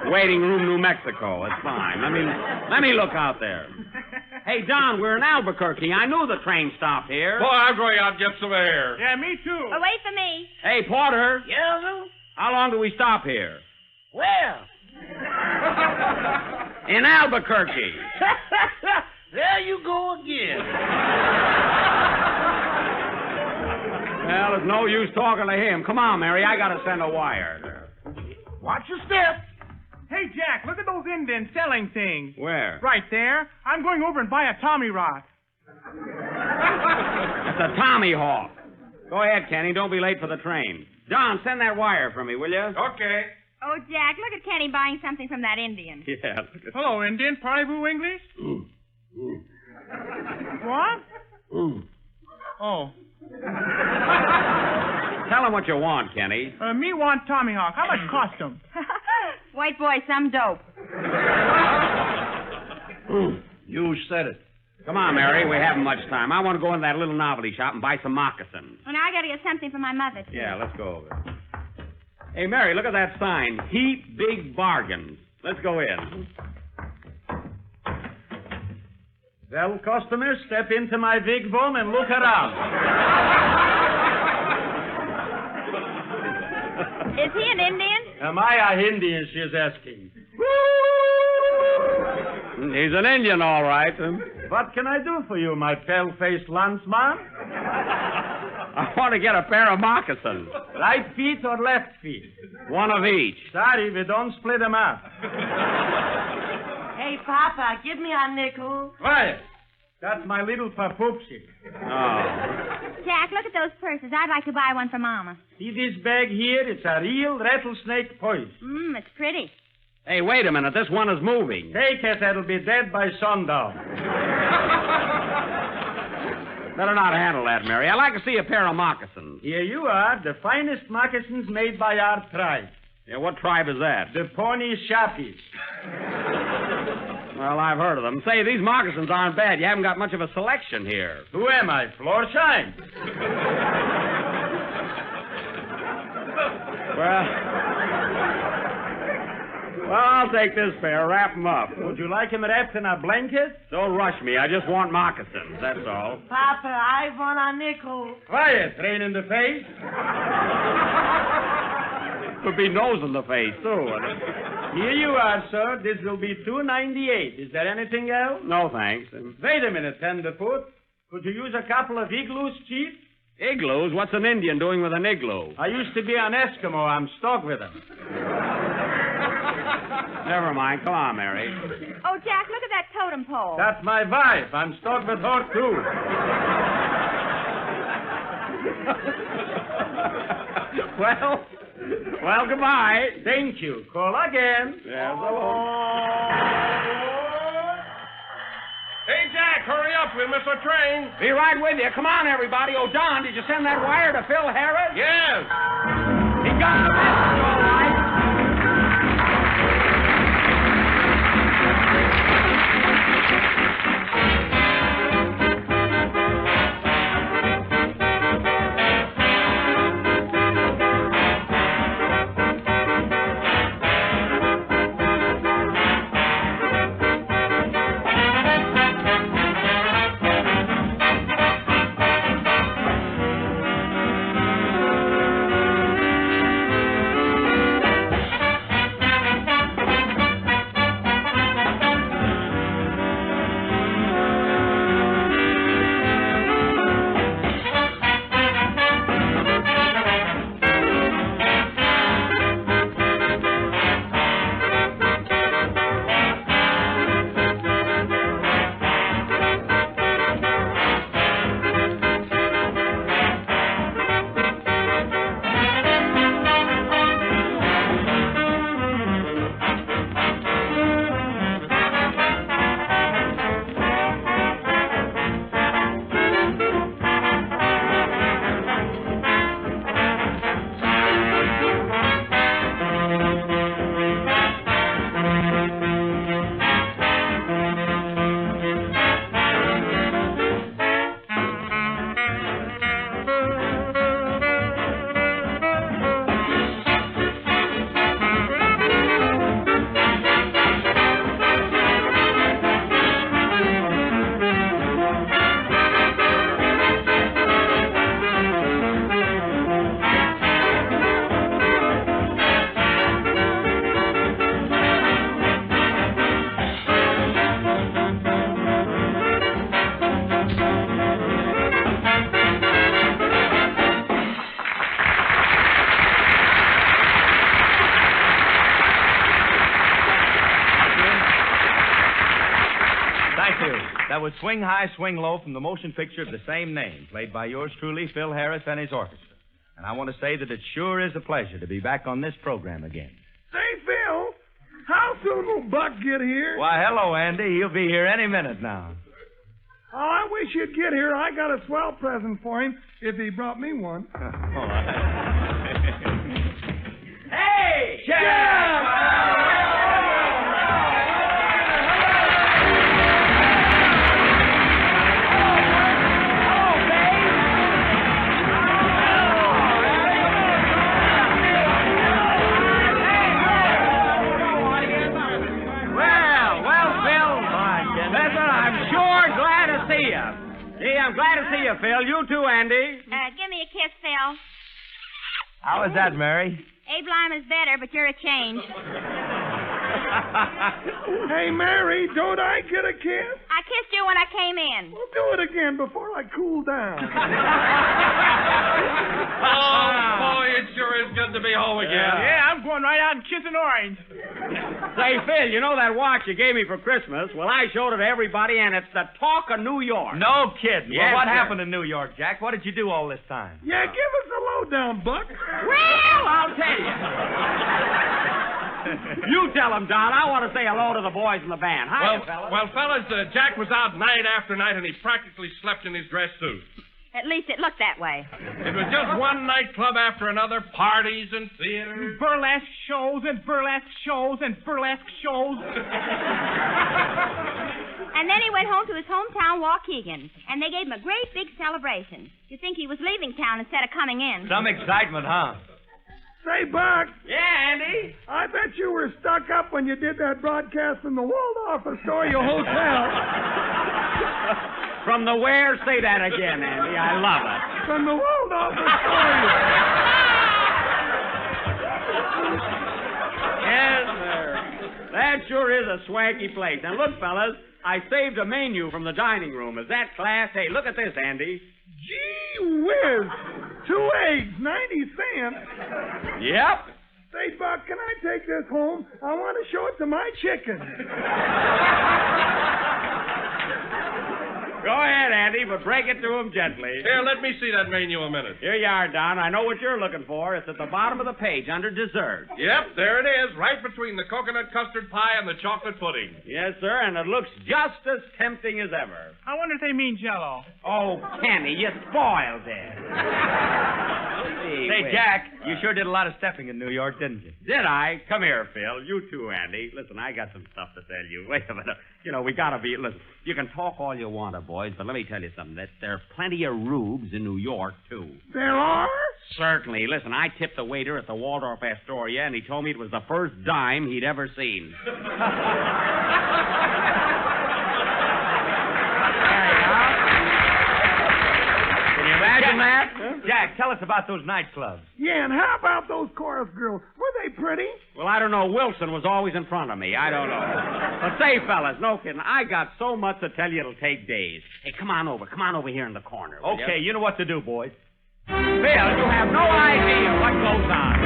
Waiting Room, New Mexico. That's fine. Let me look out there. Hey, Don, we're in Albuquerque. I knew the train stopped here. Boy, I'm going out and get some air. Yeah, me too. Wait for me. Hey, Porter, Yeah, Lou? how long do we stop here? Where? In Albuquerque. There you go again. Well, there's no use talking to him. Come on, Mary. I got to send a wire. Watch your step. Hey, Jack, look at those Indians selling things. Where? Right there. I'm going over and buy a Tommy Rock. It's a Tommy Hawk. Go ahead, Kenny. Don't be late for the train. John, send that wire for me, will you? Okay. Oh, Jack, look at Kenny buying something from that Indian. Yeah. Look at Hello, Indian. Parlez-vous English? What? Oh. Tell him what you want, Kenny. Me want Tommy Hawk. How much cost 'em? White boy, some dope. You said it. Come on, Mary. We haven't much time. I want to go in that little novelty shop and buy some moccasins. Well, now I got to get something for my mother, too. Yeah, let's go over. Hey, Mary, look at that sign. Heap Big Bargains. Let's go in. Well, customers, step into my wigwam and look around. Is he an Indian? Am I a Indian, she's asking. He's an Indian, all right. What can I do for you, my pale-faced landsman? I want to get a pair of moccasins. Right feet or left feet? One of each. Sorry, we don't split them up. Hey, Papa, give me a nickel. Quiet. That's my little papoopsie. Oh. Jack, look at those purses. I'd like to buy one for Mama. See this bag here? It's a real rattlesnake purse. It's pretty. Hey, wait a minute. This one is moving. Take it, it'll be dead by sundown. Better not handle that, Mary. I'd like to see a pair of moccasins. Here you are, the finest moccasins made by our tribe. Yeah, what tribe is that? The Pony Shoppies. Well, I've heard of them. Say, these moccasins aren't bad. You haven't got much of a selection here. Who am I, Floor Shine? Well, I'll take this pair. Wrap them up. Would you like him wrapped in a blanket? Don't rush me. I just want moccasins. That's all. Papa, I want a nickel. Quiet, rain in the face. Could be nose in the face, too. Here you are, sir. This will be $2.98. Is there anything else? No, thanks. Wait a minute, tenderfoot. Could you use a couple of igloos, Chief? Igloos? What's an Indian doing with an igloo? I used to be an Eskimo. I'm stuck with them. Never mind. Come on, Mary. Oh, Jack, look at that totem pole. That's my wife. I'm stuck with her, too. Well, goodbye. Thank you. Call again. Yeah, so long. Hey, Jack, hurry up. We'll miss our train. Be right with you. Come on, everybody. Oh, Don, did you send that wire to Phil Harris? Yes. He got the message, all right. Thank you. That was Swing High, Swing Low from the motion picture of the same name, played by yours truly, Phil Harris, and his orchestra. And I want to say that it sure is a pleasure to be back on this program again. Say, Phil, how soon will Buck get here? Why, hello, Andy. He'll be here any minute now. Oh, I wish he'd get here. I got a swell present for him if he brought me one. Hey! I'm glad to see you, Phil. You too, Andy. Give me a kiss, Phil. How is that, Mary? Abe Lyman's better, but you're a change. Hey, Mary, don't I get a kiss? I kissed you when I came in. Well, do it again before I cool down. Oh, boy, it sure is good to be home again. Yeah, I'm going right out and kissing Orange. Say, Phil, you know that watch you gave me for Christmas? Well, I showed it to everybody, and it's the talk of New York. No kidding. Yes, well, what sir. happened in New York, Jack? What did you do all this time? Yeah, give us a lowdown, Buck. Well, I'll tell you. You tell him, Don. I want to say hello to the boys in the band. Hiya, fellas. Jack was out night after night, and he practically slept in his dress suit. At least it looked that way. It was just one nightclub after another, parties and theaters. Burlesque shows and burlesque shows and burlesque shows. And then he went home to his hometown, Waukegan, and they gave him a great big celebration. You'd think he was leaving town instead of coming in. Some excitement, huh? Say, Buck. Yeah, Andy? I bet you were stuck up when you did that broadcast from the Waldorf Astoria Hotel. From the where? Say that again, Andy. I love it. From the Waldorf Astoria. Yes, sir. That sure is a swanky place. And look, fellas, I saved a menu from the dining room. Is that class? Hey, look at this, Andy. Gee whiz. 2 eggs, 90 cents. Yep. Say, Buck, can I take this home? I want to show it to my chicken. Go ahead, Andy, but break it to him gently. Here, let me see that menu a minute. Here you are, Don. I know what you're looking for. It's at the bottom of the page, under dessert. Yep, there it is, right between the coconut custard pie and the chocolate pudding. Yes, sir, and it looks just as tempting as ever. I wonder if they mean Jell-O. Oh, Kenny, you spoiled it. Say, Jack, you sure did a lot of stepping in New York, didn't you? Did I? Come here, Phil. You too, Andy. Listen, I got some stuff to tell you. Wait a minute. You know, we gotta be... Listen, you can talk all you want to, boys, but let me tell you something. That there are plenty of rubes in New York, too. There are? Certainly. Listen, I tipped the waiter at the Waldorf Astoria, and he told me it was the first dime he'd ever seen. Imagine that? Huh? Jack, tell us about those nightclubs. Yeah, and how about those chorus girls? Were they pretty? Well, I don't know. Wilson was always in front of me. I don't know. But say, fellas, no kidding. I got so much to tell you it'll take days. Hey, come on over. Come on over here in the corner. Okay, you know what to do, boys. Phil, you have no idea what goes on.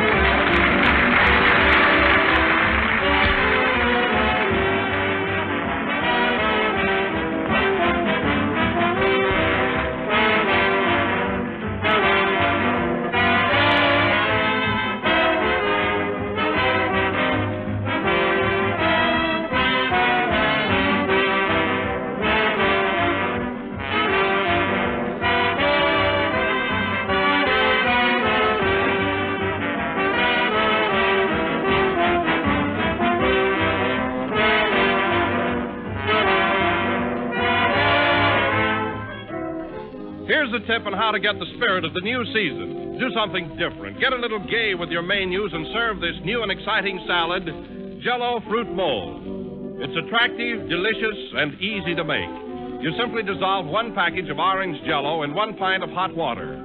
Here's a tip on how to get the spirit of the new season. Do something different. Get a little gay with your menus and serve this new and exciting salad, Jell-O Fruit Mold. It's attractive, delicious, and easy to make. You simply dissolve 1 package of orange Jell-O in 1 pint of hot water.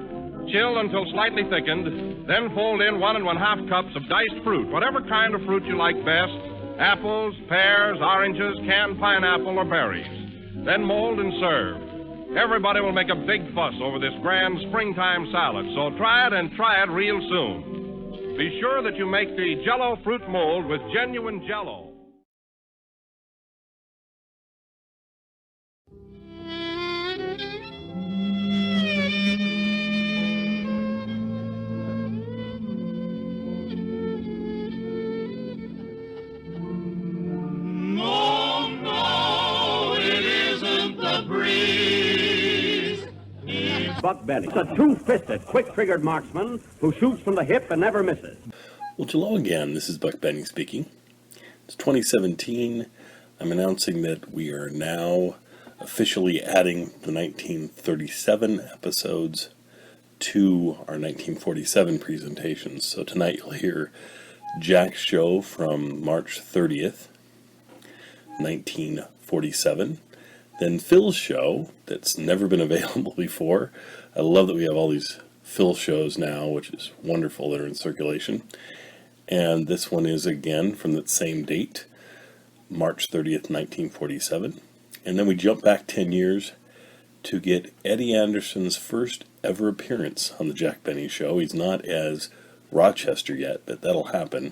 Chill until slightly thickened, then fold in 1 1/2 cups of diced fruit, whatever kind of fruit you like best, apples, pears, oranges, canned pineapple, or berries. Then mold and serve. Everybody will make a big fuss over this grand springtime salad, so try it and try it real soon. Be sure that you make the Jell-O Fruit Mold with genuine Jell-O. the breeze. Buck Benny, a two-fisted, quick-triggered marksman who shoots from the hip and never misses. Well, hello again. This is Buck Benny speaking. It's 2017. I'm announcing that we are now officially adding the 1937 episodes to our 1947 presentations. So tonight you'll hear Jack's show from March 30th, 1947. Then Phil's show that's never been available before. I love that we have all these Phil shows now, which is wonderful that are in circulation. And this one is again from that same date, March 30th, 1947. And then we jump back 10 years to get Eddie Anderson's first ever appearance on the Jack Benny Show. He's not as Rochester yet, but that'll happen.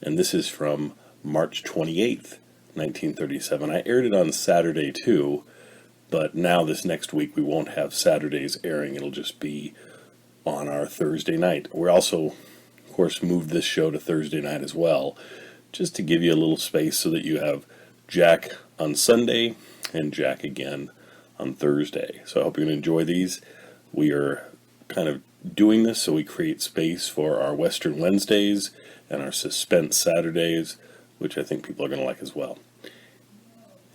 And this is from March 28th, 1937. I aired it on Saturday too, but now this next week we won't have Saturdays airing. It'll just be on our Thursday night. We're also, of course, moved this show to Thursday night as well, just to give you a little space so that you have Jack on Sunday and Jack again on Thursday. So I hope you're going to enjoy these. We are kind of doing this so we create space for our Western Wednesdays and our Suspense Saturdays, which I think people are going to like as well.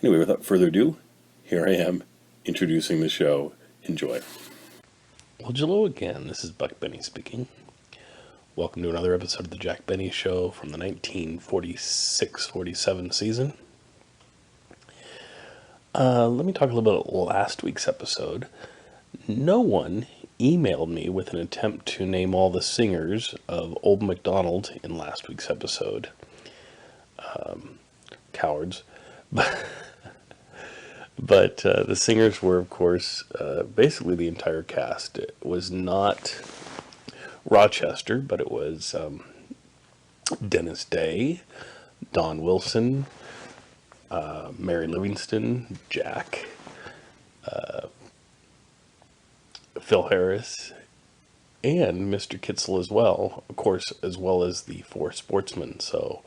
Anyway, without further ado, here I am introducing the show. Enjoy. Well, hello again. This is Buck Benny speaking. Welcome to another episode of the Jack Benny Show from the 1946-47 season. Let me talk a little bit about last week's episode. No one emailed me with an attempt to name all the singers of Old MacDonald in last week's episode. Cowards. But the singers were, of course, basically the entire cast. It was not Rochester, but it was Dennis Day, Don Wilson, Mary Livingston, Jack, Phil Harris, and Mr. Kitzel as well, of course, as well as the four sportsmen. So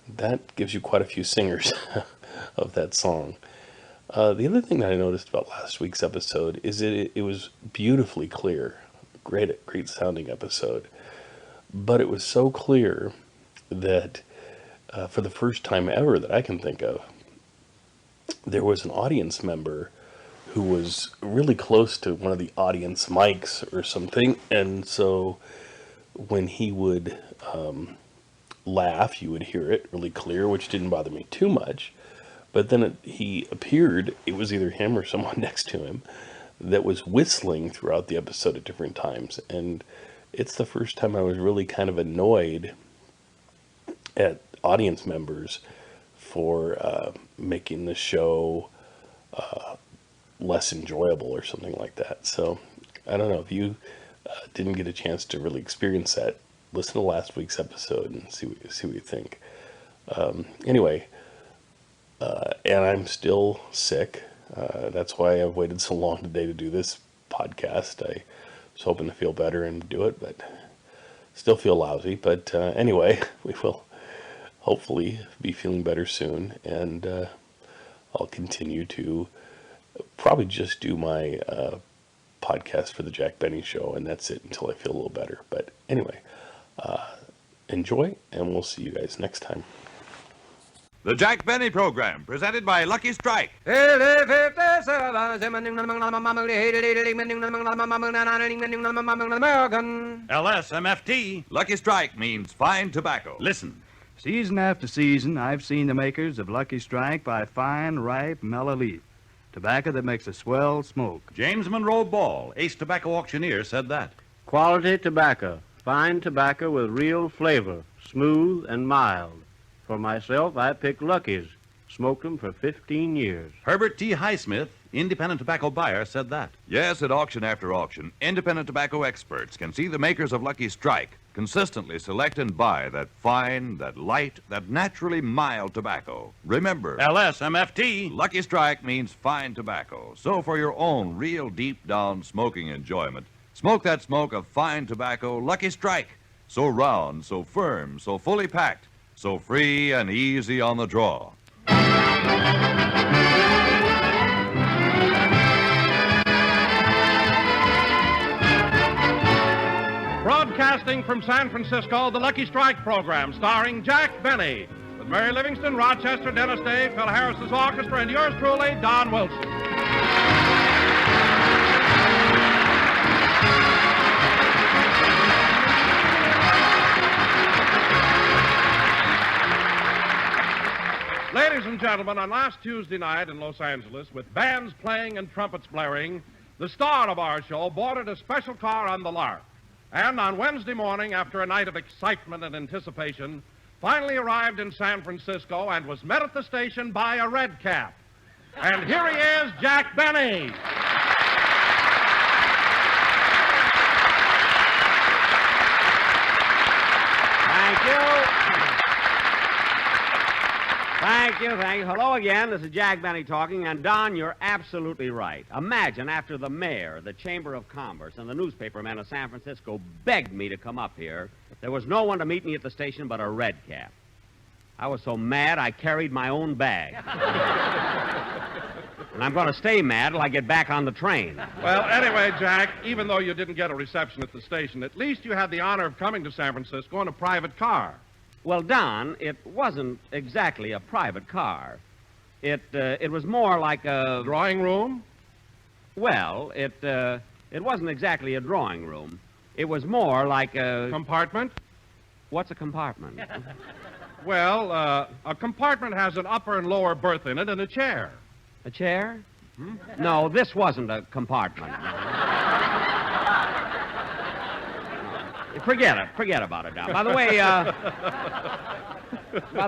that gives you quite a few singers of that song. The other thing that I noticed about last week's episode is that it was beautifully clear. Great sounding episode. But it was so clear that for the first time ever that I can think of, there was an audience member who was really close to one of the audience mics or something, and so when he would laugh, you would hear it really clear, which didn't bother me too much. But then he appeared, it was either him or someone next to him, that was whistling throughout the episode at different times, and it's the first time I was really kind of annoyed at audience members for making the show less enjoyable or something like that. So I don't know if you didn't get a chance to really experience that. Listen to last week's episode and see what you think. Anyway, and I'm still sick. That's why I've waited so long today to do this podcast. I was hoping to feel better and do it, but still feel lousy. But anyway, we will hopefully be feeling better soon, and I'll continue to probably just do my podcast for the Jack Benny Show, and that's it until I feel a little better. But anyway, enjoy, and we'll see you guys next time. The Jack Benny Program, presented by Lucky Strike. LSMFT. Lucky Strike means fine tobacco. Listen. Season after season, I've seen the makers of Lucky Strike buy fine, ripe, mellow leaf. Tobacco that makes a swell smoke. James Monroe Ball, ace tobacco auctioneer, said that. Quality tobacco. Fine tobacco with real flavor. Smooth and mild. For myself, I picked Lucky's. Smoked them for 15 years. Herbert T. Highsmith, independent tobacco buyer, said that. Yes, at auction after auction, independent tobacco experts can see the makers of Lucky Strike consistently select and buy that fine, that light, that naturally mild tobacco. Remember, LSMFT. Lucky Strike means fine tobacco. So for your own real deep-down smoking enjoyment, smoke that smoke of fine tobacco, Lucky Strike. So round, so firm, so fully packed, so free and easy on the draw. Broadcasting from San Francisco, the Lucky Strike program, starring Jack Benny, with Mary Livingston, Rochester, Dennis Day, Phil Harris's orchestra, and yours truly, Don Wilson. Ladies and gentlemen, on last Tuesday night in Los Angeles, with bands playing and trumpets blaring, the star of our show boarded a special car on the Lark. And on Wednesday morning, after a night of excitement and anticipation, finally arrived in San Francisco and was met at the station by a red cap. And here he is, Jack Benny. Thank you. Thank you. Hello again. This is Jack Benny talking. And, Don, you're absolutely right. Imagine after the mayor, the Chamber of Commerce, and the newspapermen of San Francisco begged me to come up here, there was no one to meet me at the station but a red cap. I was so mad I carried my own bag. And I'm going to stay mad till I get back on the train. Well, anyway, Jack, even though you didn't get a reception at the station, at least you had the honor of coming to San Francisco in a private car. Well, Don, it wasn't exactly a private car. It was more like a... Drawing room? Well, it wasn't exactly a drawing room. It was more like a... Compartment? What's a compartment? Well, a compartment has an upper and lower berth in it and a chair. A chair? Hmm? No, this wasn't a compartment. Forget about it now. By the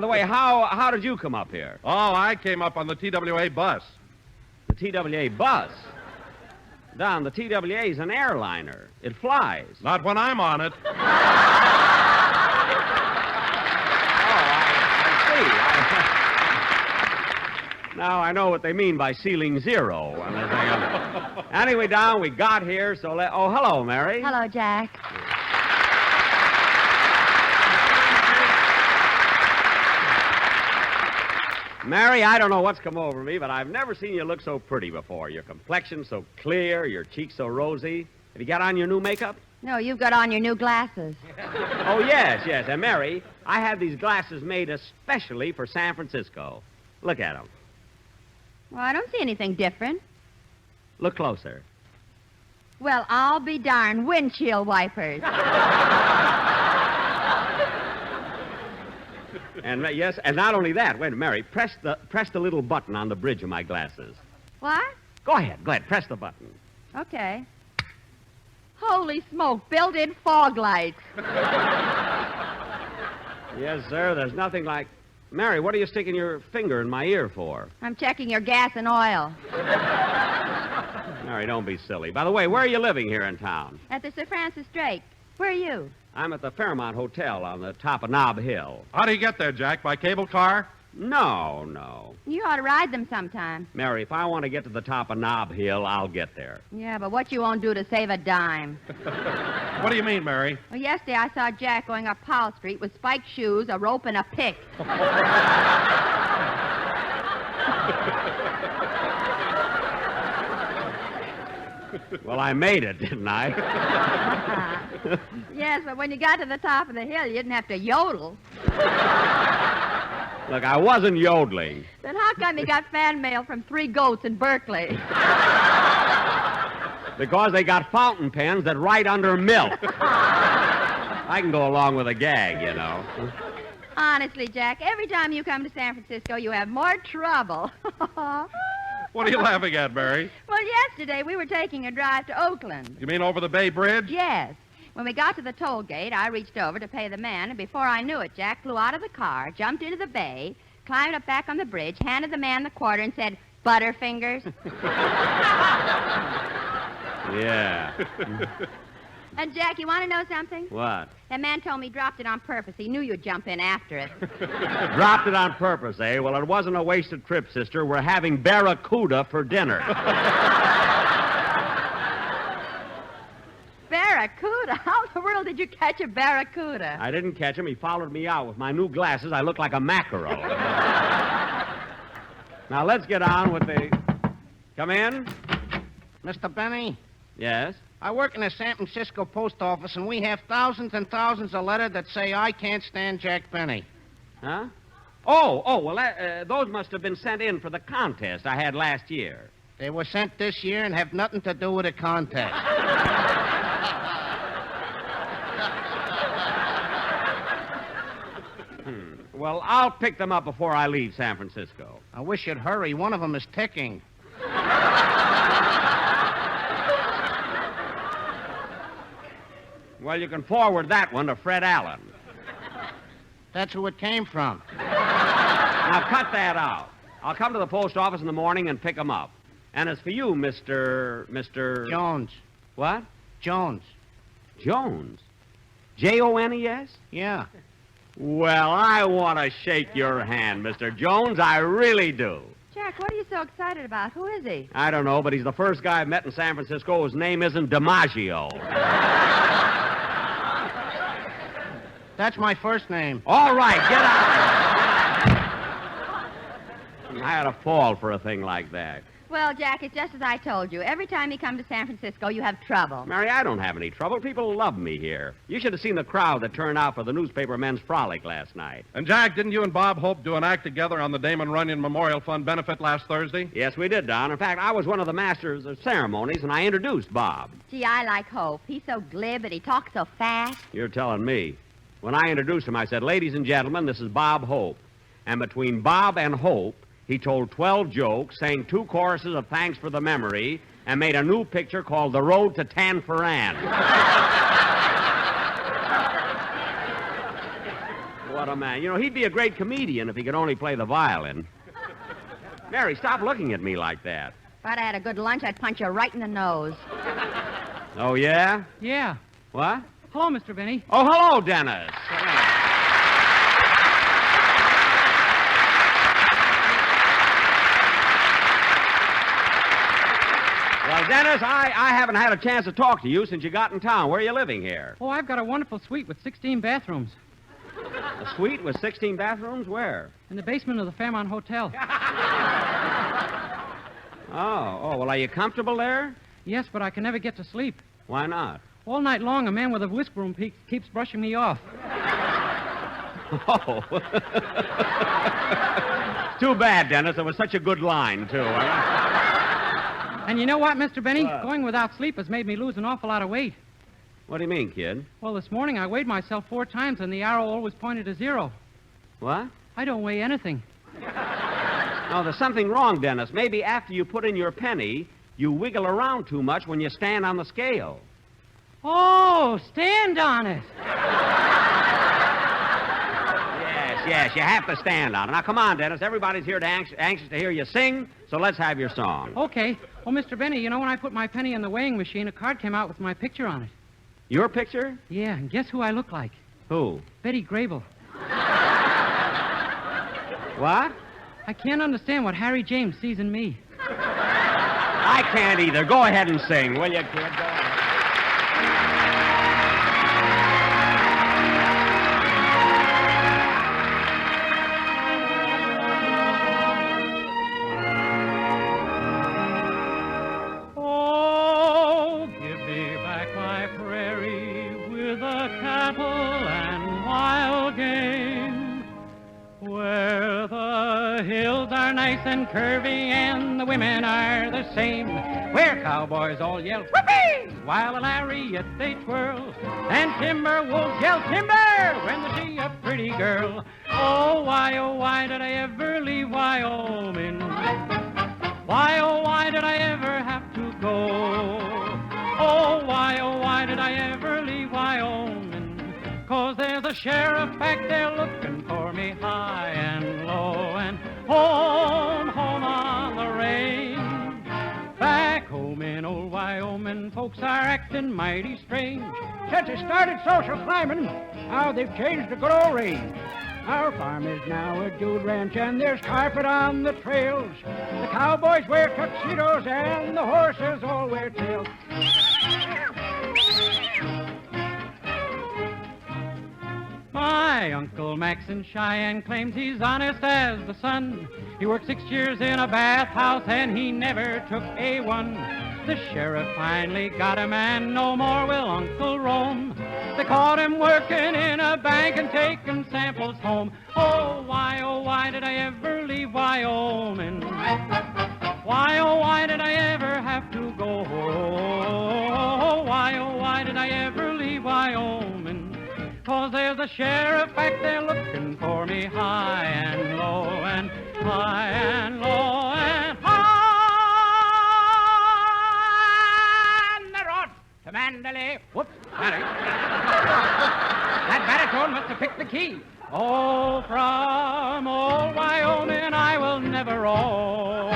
way, how did you come up here? Oh, I came up on the TWA bus. The TWA bus? Don, the TWA is an airliner. It flies. Not when I'm on it. Now I know what they mean by ceiling zero. Anyway, Don, we got here, so Oh, hello, Mary. Hello, Jack. Mary, I don't know what's come over me, but I've never seen you look so pretty before. Your complexion so clear, your cheeks so rosy. Have you got on your new makeup? No, you've got on your new glasses. Oh, yes. And Mary, I had these glasses made especially for San Francisco. Look at them. Well, I don't see anything different. Look closer. Well, I'll be darned. Windshield wipers. And yes, and not only that. Wait, Mary, press the little button on the bridge of my glasses. What? Go ahead. Press the button. Okay. Holy smoke, built-in fog lights. Yes, sir, there's nothing like... Mary, what are you sticking your finger in my ear for? I'm checking your gas and oil. Mary, don't be silly. By the way, where are you living here in town? At the Sir Francis Drake. Where are you? I'm at the Fairmont Hotel on the top of Nob Hill. How do you get there, Jack? By cable car? No. You ought to ride them sometime. Mary, if I want to get to the top of Nob Hill, I'll get there. Yeah, but what you won't do to save a dime. What do you mean, Mary? Well, yesterday I saw Jack going up Powell Street with spiked shoes, a rope, and a pick. Well, I made it, didn't I? Yes, but when you got to the top of the hill, you didn't have to yodel. Look, I wasn't yodeling. Then how come you got fan mail from 3 goats in Berkeley? Because they got fountain pens that write under milk. I can go along with a gag, you know. Honestly, Jack, every time you come to San Francisco, you have more trouble. What are you laughing at, Mary? Well, yesterday we were taking a drive to Oakland. You mean over the Bay Bridge? Yes. When we got to the toll gate, I reached over to pay the man, and before I knew it, Jack flew out of the car, jumped into the bay, climbed up back on the bridge, handed the man the quarter, and said, "Butterfingers." Yeah. And, Jack, you want to know something? What? That man told me he dropped it on purpose. He knew you'd jump in after it. Dropped it on purpose, eh? Well, it wasn't a wasted trip, sister. We're having barracuda for dinner. Barracuda? How in the world did you catch a barracuda? I didn't catch him. He followed me out. With my new glasses, I look like a mackerel. Now, let's get on with the... Come in. Mr. Benny? Yes? I work in the San Francisco post office, and we have thousands and thousands of letters that say, I can't stand Jack Benny. Huh? Well, those must have been sent in for the contest I had last year. They were sent this year and have nothing to do with the contest. Well, I'll pick them up before I leave San Francisco. I wish you'd hurry. One of them is ticking. Well, you can forward that one to Fred Allen. That's who it came from. Now, cut that out. I'll come to the post office in the morning and pick them up. And as for you, Mr. Jones. What? Jones. Jones? Jones? Yeah. Well, I want to shake your hand, Mr. Jones. I really do. Jack, what are you so excited about? Who is he? I don't know, but he's the first guy I've met in San Francisco whose name isn't DiMaggio. That's my first name. All right, get out. I had a fall for a thing like that. Well, Jack, it's just as I told you. Every time you come to San Francisco, you have trouble. Mary, I don't have any trouble. People love me here. You should have seen the crowd that turned out for the newspaper men's frolic last night. And, Jack, didn't you and Bob Hope do an act together on the Damon Runyon Memorial Fund benefit last Thursday? Yes, we did, Don. In fact, I was one of the masters of ceremonies, and I introduced Bob. Gee, I like Hope. He's so glib and he talks so fast. You're telling me. When I introduced him, I said, ladies and gentlemen, this is Bob Hope. And between Bob and Hope, he told 12 jokes, sang 2 choruses of Thanks for the Memory, and made a new picture called The Road to Tan Fran. What a man. You know, he'd be a great comedian if he could only play the violin. Mary, stop looking at me like that. If I'd had a good lunch, I'd punch you right in the nose. Oh, yeah? Yeah. What? Hello, Mr. Benny. Oh, hello, Dennis. Well, Dennis, I haven't had a chance to talk to you since you got in town. Where are you living here? Oh, I've got a wonderful suite with 16 bathrooms. A suite with 16 bathrooms? Where? In the basement of the Fairmont Hotel. Oh, well, are you comfortable there? Yes, but I can never get to sleep. Why not? All night long, a man with a whisk broom keeps brushing me off. Oh. Too bad, Dennis. It was such a good line, too. And you know what, Mr. Benny? What? Going without sleep has made me lose an awful lot of weight. What do you mean, kid? Well, this morning I weighed myself 4 times, and the arrow always pointed to 0. What? I don't weigh anything. No, there's something wrong, Dennis. Maybe after you put in your penny, you wiggle around too much when you stand on the scale. Oh, stand on it. Yes, you have to stand on it. Now, come on, Dennis. Everybody's here to anxious to hear you sing, so let's have your song. Okay. Oh, Mr. Benny, you know, when I put my penny in the weighing machine, a card came out with my picture on it. Your picture? Yeah, and guess who I look like? Who? Betty Grable. What? I can't understand what Harry James sees in me. I can't either. Go ahead and sing, will you, kid? Go ahead. Oh, give me back my prairie with the cattle and wild game, where the hills are nice and curvy and the women are the same, where cowboys all yell whoopee while a lariat they twirl, and timber wolves yell timber when they see a pretty girl. Oh, why did I ever leave Wyoming? Why, oh, why did I ever have to go? Oh, why did I ever leave Wyoming? 'Cause there's a sheriff back there looking for me high and low, and home on the range. Back home in old Wyoming, folks are acting mighty strange. Since they started social climbing, how they've changed the good old range. Our farm is now a dude ranch, and there's carpet on the trails. The cowboys wear tuxedos, and the horses all wear tails. My Uncle Max in Cheyenne claims he's honest as the sun. He worked 6 years in a bathhouse, and he never took A1. The sheriff finally got him, and no more will Uncle roam. They caught him working in a bank and taking samples home. Oh, why did I ever leave Wyoming? Why, oh, why did I ever have to go? Why did I ever leave Wyoming? 'Cause there's a sheriff back there looking for me high and low and high and low and high. And the road to Mandalay. Whoops, sorry. That baritone must have picked the key. Oh, from old Wyoming I will never roam.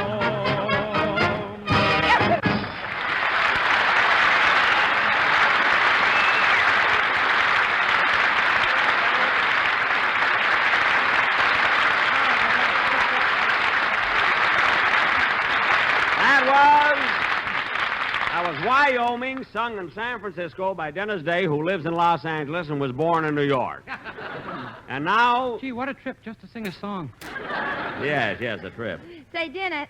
That was Wyoming, sung in San Francisco by Dennis Day, who lives in Los Angeles and was born in New York. And now... Gee, what a trip just to sing a song. Yes, a trip. Say, Dennis.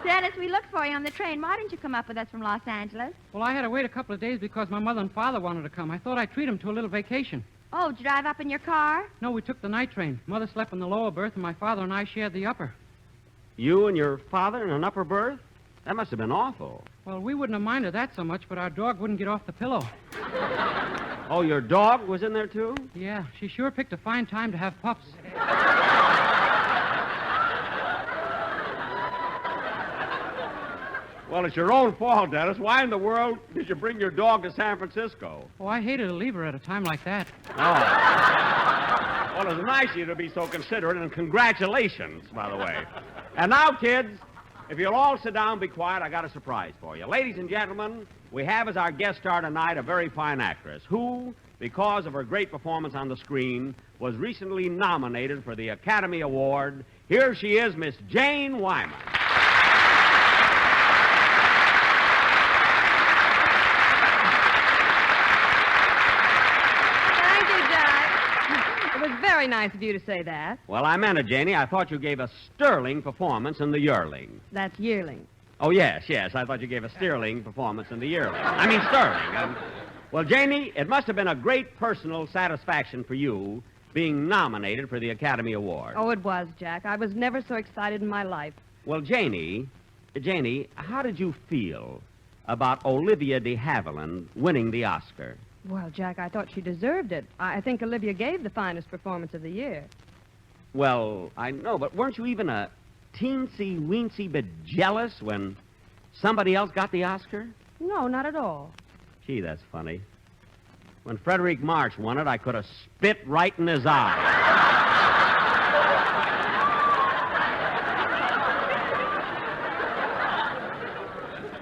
Dennis, we looked for you on the train. Why didn't you come up with us from Los Angeles? Well, I had to wait a couple of days because my mother and father wanted to come. I thought I'd treat them to a little vacation. Oh, did you drive up in your car? No, we took the night train. Mother slept in the lower berth, and my father and I shared the upper. You and your father in an upper berth? That must have been awful. Well, we wouldn't have minded that so much, but our dog wouldn't get off the pillow. Oh, your dog was in there, too? Yeah, she sure picked a fine time to have pups. Well, it's your own fault, Dennis. Why in the world did you bring your dog to San Francisco? Oh, I hated to leave her at a time like that. Oh. Well, it's nice of you to be so considerate, and congratulations, by the way. And now, kids, if you'll all sit down and be quiet, I got a surprise for you. Ladies and gentlemen, we have as our guest star tonight a very fine actress who, because of her great performance on the screen, was recently nominated for the Academy Award. Here she is, Miss Jane Wyman. Very nice of you to say that. Well, I meant it, Janie. I thought you gave a sterling performance in The Yearling. That's yearling. Oh, yes. I thought you gave a sterling performance in The Yearling. I mean, sterling. Well, Janie, it must have been a great personal satisfaction for you being nominated for the Academy Award. Oh, it was, Jack. I was never so excited in my life. Well, Janie, how did you feel about Olivia de Havilland winning the Oscar? Well, Jack, I thought she deserved it. I think Olivia gave the finest performance of the year. Well, I know, but weren't you even a teensy-weensy bit jealous when somebody else got the Oscar? No, not at all. Gee, that's funny. When Frederick March won it, I could have spit right in his eye.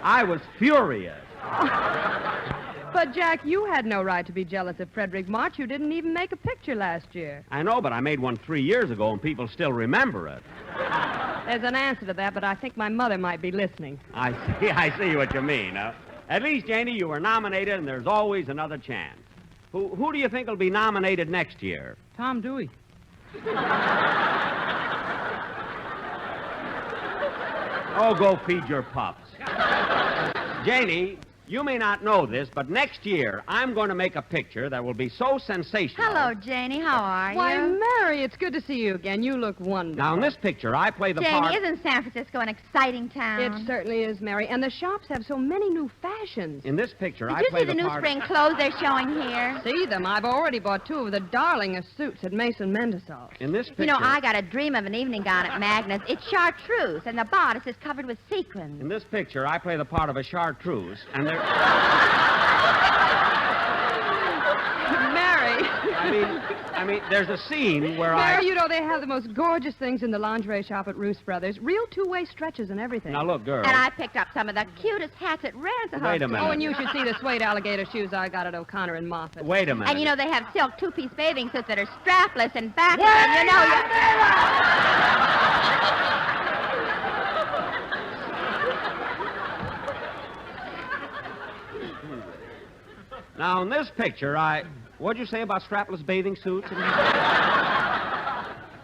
I was furious. But, Jack, you had no right to be jealous of Frederick March. You didn't even make a picture last year. I know, but I made one 3 years ago, and people still remember it. There's an answer to that, but I think my mother might be listening. I see what you mean. At least, Janie, you were nominated, and there's always another chance. Who do you think will be nominated next year? Tom Dewey. Oh, go feed your pups. Janie, you may not know this, but next year I'm going to make a picture that will be so sensational. Hello, Janie. How are you? Why, Mary, it's good to see you again. You look wonderful. Now, in this picture, I play the part... Janie, isn't San Francisco an exciting town? It certainly is, Mary. And the shops have so many new fashions. In this picture, I play the part... Did you see the new spring clothes they're showing here? See them. I've already bought 2 of the darlingest suits at Mason Mendelssohn. In this picture... You know, I got a dream of an evening gown at Magnus. It's chartreuse, and the bodice is covered with sequins. In this picture, I play the part of a chartreuse, and there... Mary. I mean, there's a scene where Mary, you know, they have the most gorgeous things in the lingerie shop at Roos Brothers. Real 2-way stretches and everything. Now, look, girl. And I picked up some of the cutest hats at Ransom. Wait a minute. Oh, and you should see the suede alligator shoes I got at O'Connor and Moffat. Wait a minute. And, you know, they have silk 2-piece bathing suits that are strapless and backless, and you know Now, in this picture, what'd you say about strapless bathing suits?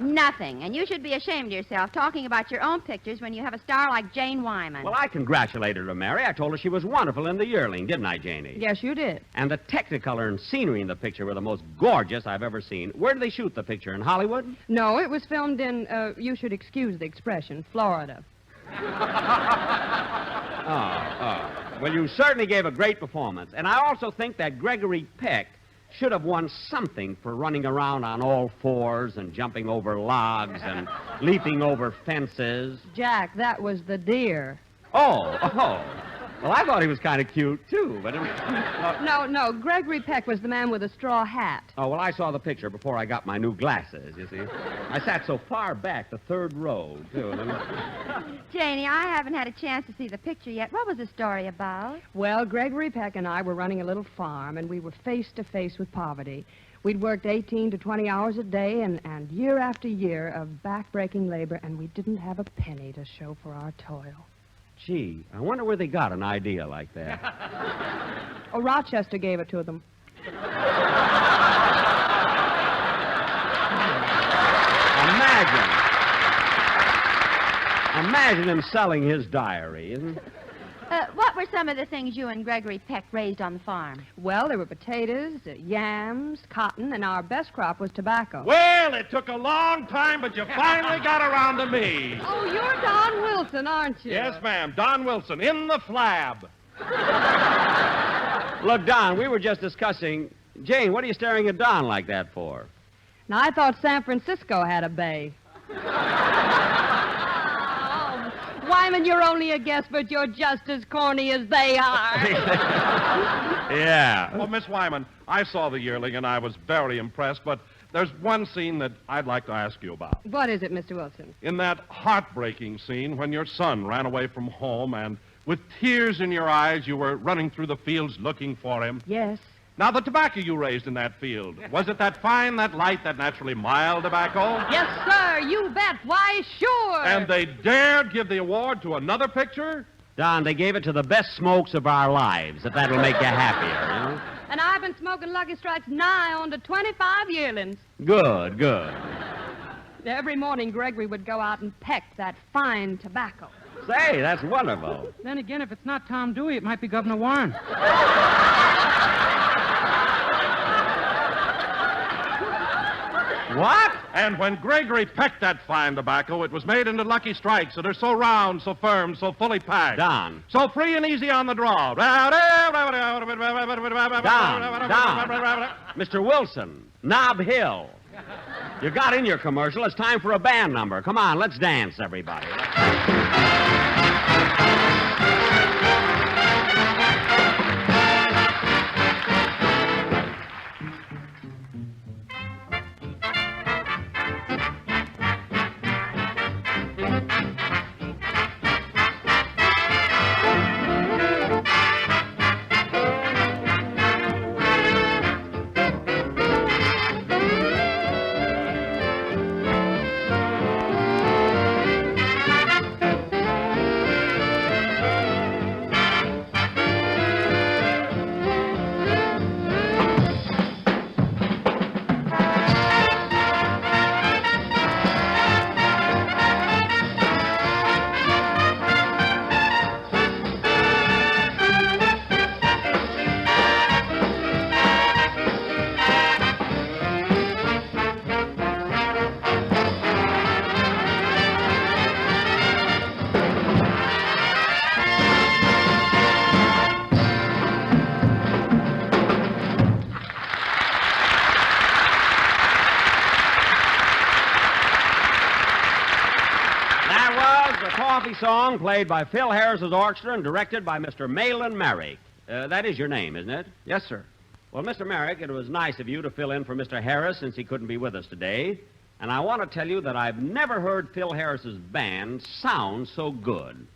Nothing. And you should be ashamed of yourself talking about your own pictures when you have a star like Jane Wyman. Well, I congratulated her, Mary. I told her she was wonderful in The Yearling, didn't I, Janie? Yes, you did. And the technicolor and scenery in the picture were the most gorgeous I've ever seen. Where did they shoot the picture? In Hollywood? No, it was filmed in, you should excuse the expression, Florida. Well, you certainly gave a great performance. And I also think that Gregory Peck should have won something for running around on all fours and jumping over logs and leaping over fences. Jack, that was the deer. Oh. Well, I thought he was kind of cute, too, but... No, Gregory Peck was the man with a straw hat. Oh, well, I saw the picture before I got my new glasses, you see. I sat so far back, the third row, too. Janie, I haven't had a chance to see the picture yet. What was the story about? Well, Gregory Peck and I were running a little farm, and we were face to face with poverty. We'd worked 18 to 20 hours a day and year after year of back-breaking labor, and we didn't have a penny to show for our toil. Gee, I wonder where they got an idea like that. Oh, Rochester gave it to them. Imagine him selling his diary, isn't it? What were some of the things you and Gregory Peck raised on the farm? Well, there were potatoes, yams, cotton, and our best crop was tobacco. Well, it took a long time, but you finally got around to me. Oh, you're Don Wilson, aren't you? Yes, ma'am. Don Wilson, in the flab. Look, Don, we were just discussing... Jane, what are you staring at Don like that for? Now, I thought San Francisco had a bay. Wyman, you're only a guest, but you're just as corny as they are. Yeah. Well, Miss Wyman, I saw The Yearling, and I was very impressed, but there's one scene that I'd like to ask you about. What is it, Mr. Wilson? In that heartbreaking scene when your son ran away from home and with tears in your eyes you were running through the fields looking for him. Yes. Now, the tobacco you raised in that field, was it that fine, that light, that naturally mild tobacco? Yes, sir, you bet. Why, sure. And they dared give the award to another picture? Don, they gave it to the best smokes of our lives, if that'll make you happier, you know? And I've been smoking Lucky Strikes nigh on to 25 yearlings. Good. Every morning, Gregory would go out and peck that fine tobacco. Say, that's wonderful. Then again, if it's not Tom Dewey, it might be Governor Warren. What? And when Gregory pecked that fine tobacco, it was made into Lucky Strikes that are so round, so firm, so fully packed. Don. So free and easy on the draw. Don. Mr. Wilson, Nob Hill. You got in your commercial. It's time for a band number. Come on, let's dance, everybody. Song played by Phil Harris's orchestra and directed by Mr. Malin Merrick. That is your name, isn't it? Yes, sir. Well, Mr. Merrick, it was nice of you to fill in for Mr. Harris since he couldn't be with us today. And I want to tell you that I've never heard Phil Harris's band sound so good.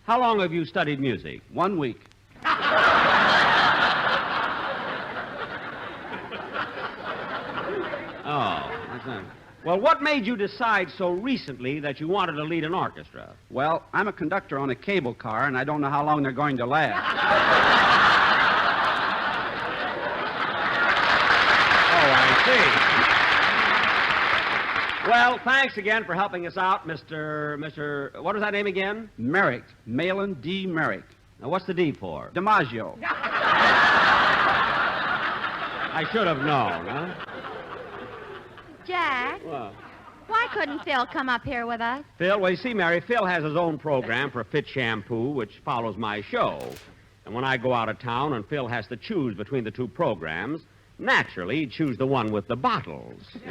How long have you studied music? 1 week. Oh, that's not... Well, what made you decide so recently that you wanted to lead an orchestra? Well, I'm a conductor on a cable car, and I don't know how long they're going to last. Oh, I Well, thanks again for helping us out, Mr. What was that name again? Merrick. Malin D. Merrick. Now, what's the D for? DiMaggio. I should have known, huh? Jack, Well, why couldn't Phil come up here with us? Phil, well, you see, Mary, Phil has his own program for Fit Shampoo, which follows my show. And when I go out of town and Phil has to choose between the two programs, naturally, he'd choose the one with the bottles, you see?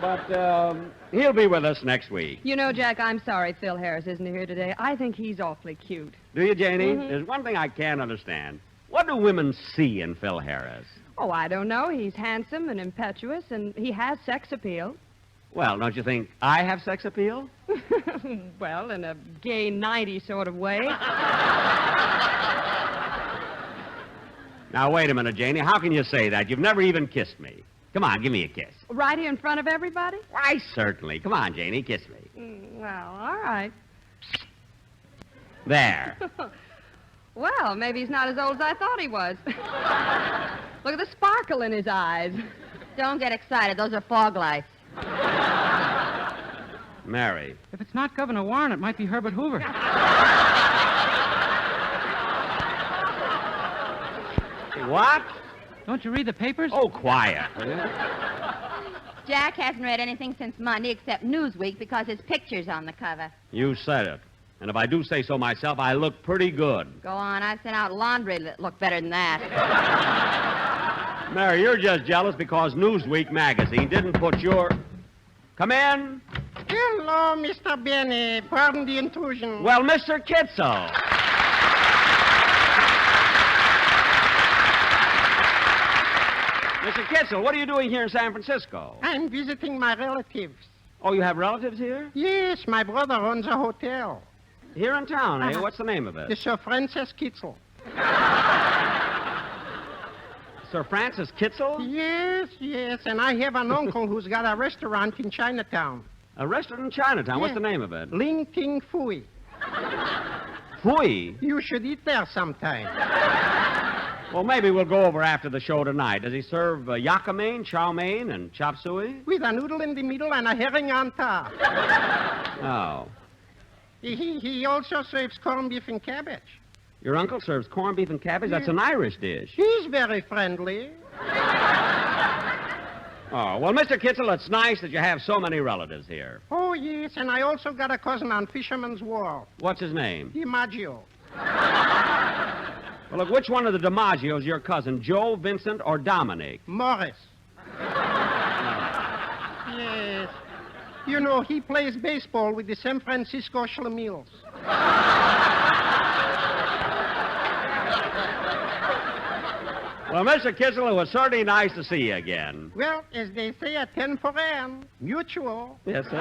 But he'll be with us next week. You know, Jack, I'm sorry Phil Harris isn't here today. I think he's awfully cute. Do you, Janie? Mhm. There's one thing I can't understand. What do women see in Phil Harris? Oh, I don't know. He's handsome and impetuous, and he has sex appeal. Well, don't you think I have sex appeal? Well, in a gay 90 sort of way. Now, wait a minute, Janie. How can you say that? You've never even kissed me. Come on, give me a kiss. Right here in front of everybody? Why, certainly. Come on, Janie, kiss me. Well, all right. There. Well, maybe he's not as old as I thought he was. Look at the sparkle in his eyes. Don't get excited. Those are fog lights. Mary. If it's not Governor Warren, it might be Herbert Hoover. What? Don't you read the papers? Oh, quiet. Jack hasn't read anything since Monday except Newsweek because his picture's on the cover. You said it. And if I do say so myself, I look pretty good. Go on. I've sent out laundry that look better than that. Mary, you're just jealous because Newsweek magazine didn't put your... Come in. Hello, Mr. Benny. Pardon the intrusion. Well, Mr. Kitzel. Mr. Kitzel, what are you doing here in San Francisco? I'm visiting my relatives. Oh, you have relatives here? Yes, my brother owns a hotel. Here in town, eh? Uh-huh. What's the name of it? The Sir Francis Kitzel. Sir Francis Kitzel? Yes, and I have an uncle who's got a restaurant in Chinatown. A restaurant in Chinatown? What's Yeah. the name of it? Ling Ting Fui. Fui? You should eat there sometime. Well, maybe we'll go over after the show tonight. Does he serve yakka mein, chow mein, and chop suey? With a noodle in the middle and a herring on top. Oh. He also serves corned beef and cabbage. Your uncle serves corned beef and cabbage? That's an Irish dish. He's very friendly. Oh, well, Mr. Kitzel, it's nice that you have so many relatives here. Oh, yes, and I also got a cousin on Fisherman's Wharf. What's his name? DiMaggio. Well, look, which one of the DiMaggios your cousin, Joe, Vincent, or Dominic? Morris. Yes. You know, he plays baseball with the San Francisco Schlemiels. Well, Mr. Kitzel, it was certainly nice to see you again. Well, as they say at 10 for N, mutual. Yes, sir.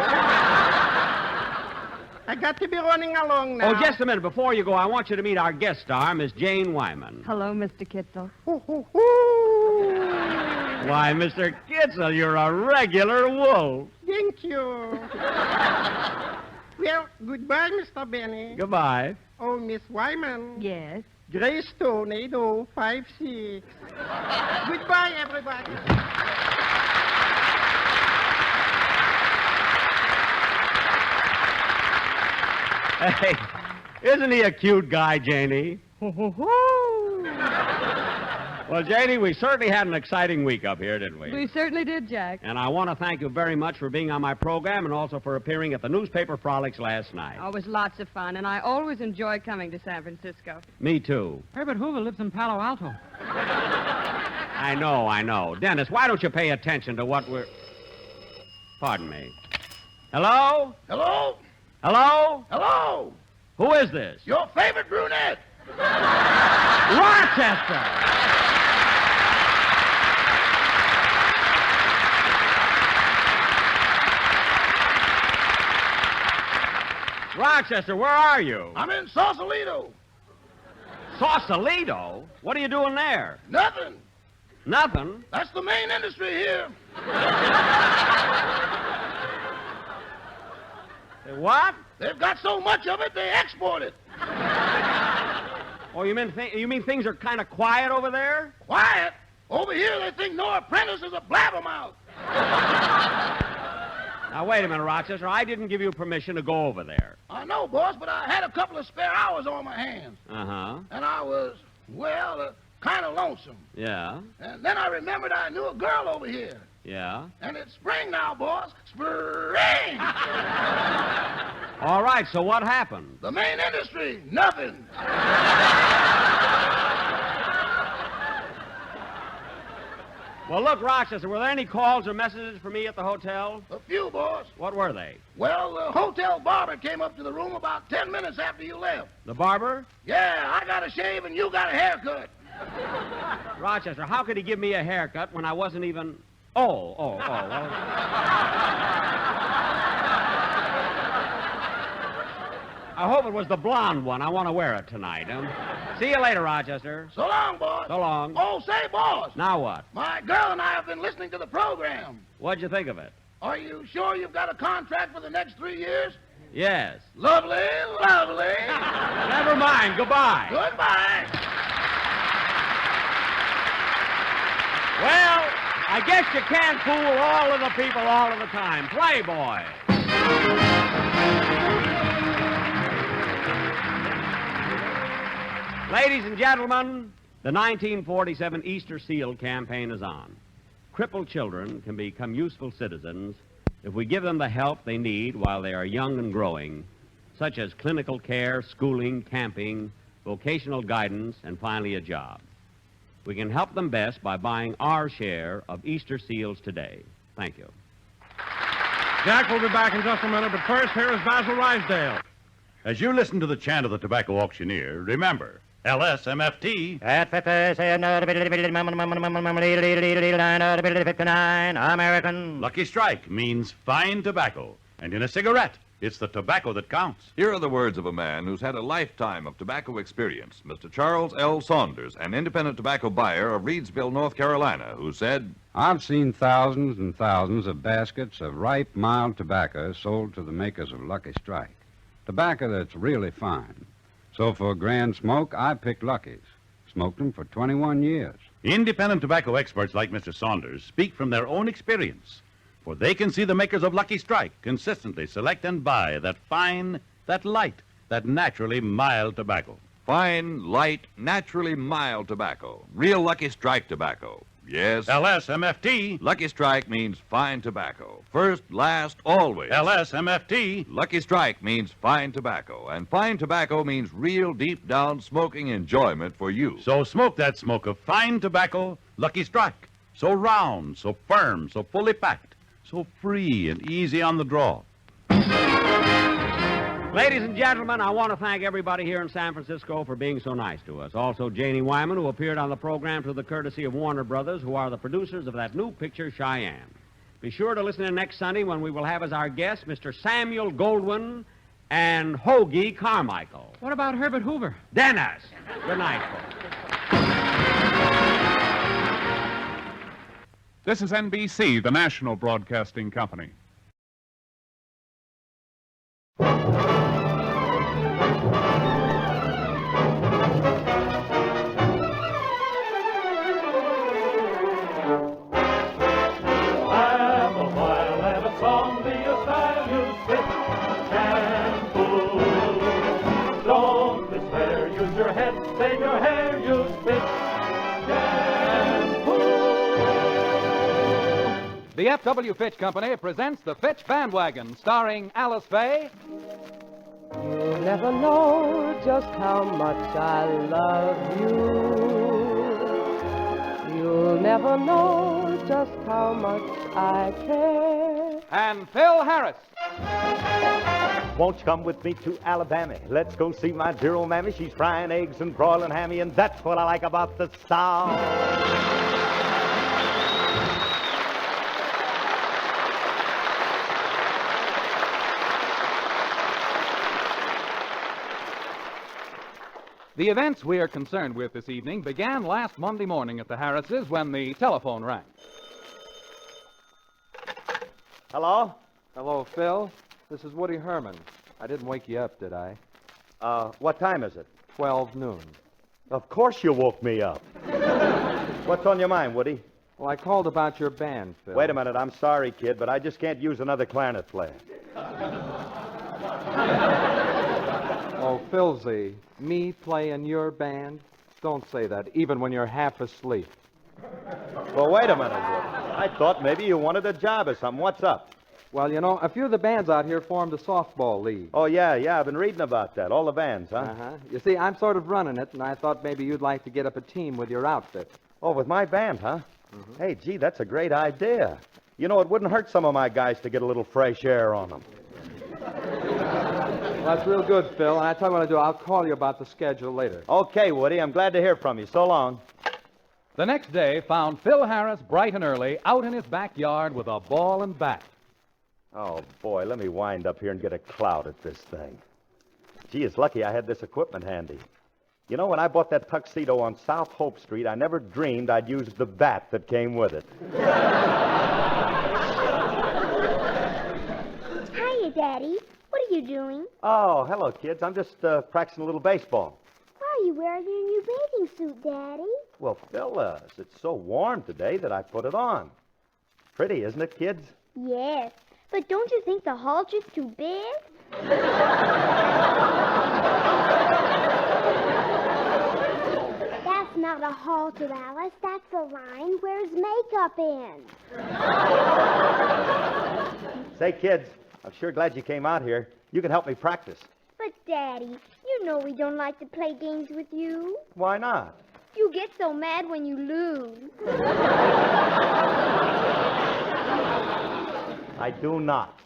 I got to be running along now. Oh, just a minute. Before you go, I want you to meet our guest star, Miss Jane Wyman. Hello, Mr. Kitzel. Why, Mr. Kitzel, you're a regular wolf. Thank you. Well, goodbye, Mr. Benny. Goodbye. Oh, Miss Wyman. Yes? Greystone 8056. Goodbye, everybody. Hey, isn't he a cute guy, Janie? Well, Janie, we certainly had an exciting week up here, didn't we? We certainly did, Jack. And I want to thank you very much for being on my program and also for appearing at the newspaper frolics last night. Oh, it was lots of fun, and I always enjoy coming to San Francisco. Me too. Herbert Hoover lives in Palo Alto. I know. Dennis, why don't you pay attention to what we're... Pardon me. Hello? Hello? Hello? Hello? Who is this? Your favorite brunette. Rochester! Rochester, where are you? I'm in Sausalito. Sausalito? What are you doing there? Nothing. Nothing? That's the main industry here. What? They've got so much of it, they export it. Oh, you mean things are kind of quiet over there? Quiet? Over here, they think no apprentice is a blabbermouth. Now, wait a minute, Rochester. I didn't give you permission to go over there. I know, boss, but I had a couple of spare hours on my hands. Uh-huh. And I was, kind of lonesome. Yeah? And then I remembered I knew a girl over here. Yeah? And it's spring now, boss. Spring! All right, so what happened? The main industry, nothing. Well, look, Rochester, were there any calls or messages for me at the hotel? A few, boss. What were they? Well, the hotel barber came up to the room about 10 minutes after you left. The barber? Yeah, I got a shave and you got a haircut. Rochester, how could he give me a haircut when I wasn't even... Oh. Well... I hope it was the blonde one. I want to wear it tonight. See you later, Rochester. So long, boss. So long. Oh, say, boss. Now what? My girl and I have been listening to the program. What'd you think of it? Are you sure you've got a contract for the next 3 years? Yes. Lovely, lovely. Never mind. Goodbye. Goodbye. Well, I guess you can't fool all of the people all of the time. Playboy. Ladies and gentlemen, the 1947 Easter Seal campaign is on. Crippled children can become useful citizens if we give them the help they need while they are young and growing, such as clinical care, schooling, camping, vocational guidance, and finally a job. We can help them best by buying our share of Easter Seals today. Thank you. Jack will be back in just a minute, but first, here is Basil Rysdale. As you listen to the chant of the tobacco auctioneer, remember, LSMFT. At 59 American. Lucky Strike means fine tobacco. And in a cigarette, it's the tobacco that counts. Here are the words of a man who's had a lifetime of tobacco experience, Mr. Charles L. Saunders, an independent tobacco buyer of Reedsville, North Carolina, who said, I've seen thousands and thousands of baskets of ripe, mild tobacco sold to the makers of Lucky Strike. Tobacco that's really fine. So for a grand smoke, I picked Lucky's. Smoked them for 21 years. Independent tobacco experts like Mr. Saunders speak from their own experience, for they can see the makers of Lucky Strike consistently select and buy that fine, that light, that naturally mild tobacco. fine, light, naturally mild tobacco. Real Lucky Strike tobacco. Yes. LSMFT. Lucky Strike means fine tobacco. First, last, always. LSMFT. Lucky Strike means fine tobacco. And fine tobacco means real deep down smoking enjoyment for you. So smoke that smoke of fine tobacco, Lucky Strike. So round, so firm, so fully packed, so free and easy on the draw. Ladies and gentlemen, I want to thank everybody here in San Francisco for being so nice to us. Also, Janie Wyman, who appeared on the program through the courtesy of Warner Brothers, who are the producers of that new picture, Cheyenne. Be sure to listen in next Sunday when we will have as our guests Mr. Samuel Goldwyn and Hoagie Carmichael. What about Herbert Hoover? Dennis. Good night, folks. This is NBC, the national broadcasting company. The F.W. Fitch Company presents The Fitch Bandwagon, starring Alice Faye. You'll never know just how much I love you. You'll never know just how much I care. And Phil Harris. Won't you come with me to Alabama? Let's go see my dear old mammy. She's frying eggs and broiling hammy, and that's what I like about the South. The events we are concerned with this evening began last Monday morning at the Harrises when the telephone rang. Hello? Hello, Phil. This is Woody Herman. I didn't wake you up, did I? What time is it? 12 noon. Of course you woke me up. What's on your mind, Woody? Well, I called about your band, Phil. Wait a minute. I'm sorry, kid, but I just can't use another clarinet player. Oh, Philsy, me play in your band? Don't say that, even when you're half asleep. Well, wait a minute, Woody. I thought maybe you wanted a job or something. What's up? Well, you know, a few of the bands out here formed a softball league. Oh, yeah. I've been reading about that. All the bands, huh? Uh-huh. You see, I'm sort of running it, and I thought maybe you'd like to get up a team with your outfit. Oh, with my band, huh? Mm-hmm. Hey, gee, that's a great idea. You know, it wouldn't hurt some of my guys to get a little fresh air on them. Well, that's real good, Phil. And I tell you what I'll do. I'll call you about the schedule later. Okay, Woody. I'm glad to hear from you. So long. The next day found Phil Harris bright and early out in his backyard with a ball and bat. Oh, boy, let me wind up here and get a clout at this thing. Gee, it's lucky I had this equipment handy. You know, when I bought that tuxedo on South Hope Street, I never dreamed I'd use the bat that came with it. Hiya, Daddy. What are you doing? Oh, hello, kids. I'm just practicing a little baseball. Why are you wearing your new bathing suit, Daddy? Well, Phyllis, it's so warm today that I put it on. Pretty, isn't it, kids? Yes. But don't you think the halter is too big? That's not a halter, Alice. That's the line where his makeup ends. Say, kids, I'm sure glad you came out here. You can help me practice. But, Daddy, you know we don't like to play games with you. Why not? You get so mad when you lose. I do not.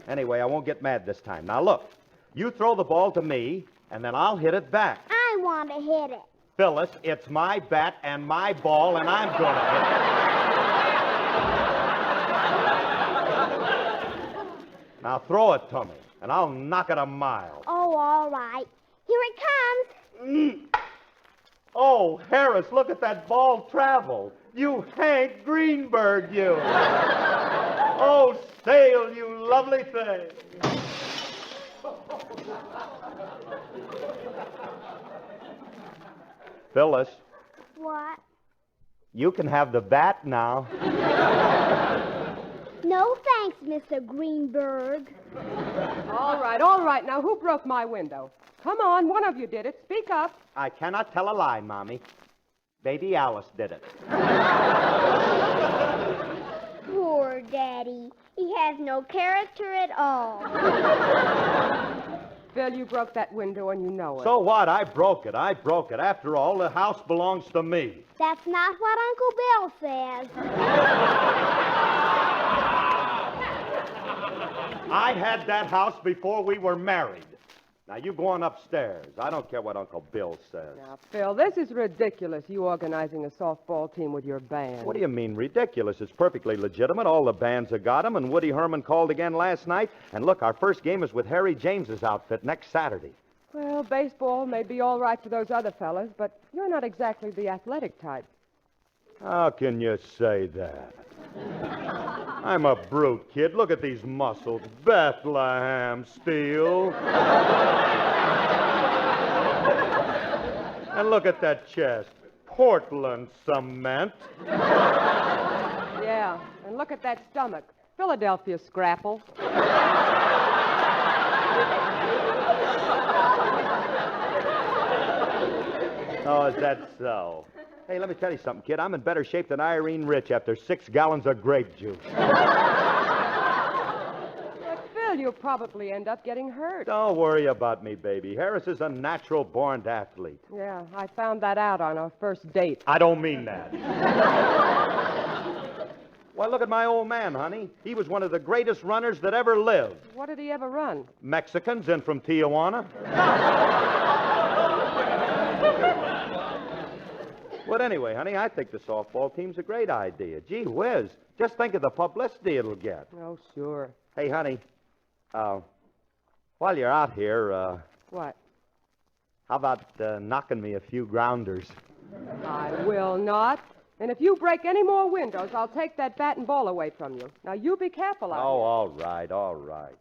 Anyway, I won't get mad this time. Now, look. You throw the ball to me, and then I'll hit it back. I want to hit it. Phyllis, it's my bat and my ball, and I'm going to hit it. Now, throw it to me, and I'll knock it a mile. Oh, all right. Here it comes. Oh, Harris, look at that ball travel. You Hank Greenberg, you. Oh, sail, you lovely thing. Phyllis. What? You can have the bat now. No thanks, Mr. Greenberg. All right. Now, who broke my window? Come on, one of you did it. Speak up. I cannot tell a lie, Mommy. Baby Alice did it. Poor Daddy. He has no character at all. Phil, you broke that window and you know it. So what? I broke it. After all, the house belongs to me. That's not what Uncle Bill says. I had that house before we were married. Now, you go on upstairs. I don't care what Uncle Bill says. Now, Phil, this is ridiculous, you organizing a softball team with your band. What do you mean, ridiculous? It's perfectly legitimate. All the bands have got 'em, and Woody Herman called again last night. And look, our first game is with Harry James's outfit next Saturday. Well, baseball may be all right for those other fellas, but you're not exactly the athletic type. How can you say that? I'm a brute, kid. Look at these muscles. Bethlehem steel. And look at that chest. Portland cement. Yeah, and look at that stomach. Philadelphia scrapple. Oh, is that so? Hey, let me tell you something, kid. I'm in better shape than Irene Rich after 6 gallons of grape juice. But, Phil, you'll probably end up getting hurt. Don't worry about me, baby. Harris is a natural-born athlete. Yeah, I found that out on our first date. I don't mean that. Well, look at my old man, honey. He was one of the greatest runners that ever lived. What did he ever run? Mexicans in from Tijuana. But anyway, honey, I think the softball team's a great idea. Gee whiz. Just think of the publicity it'll get. Oh, sure. Hey, honey, while you're out here, What? how about knocking me a few grounders? I will not. And if you break any more windows, I'll take that bat and ball away from you. Now, you be careful out here. All right, all right.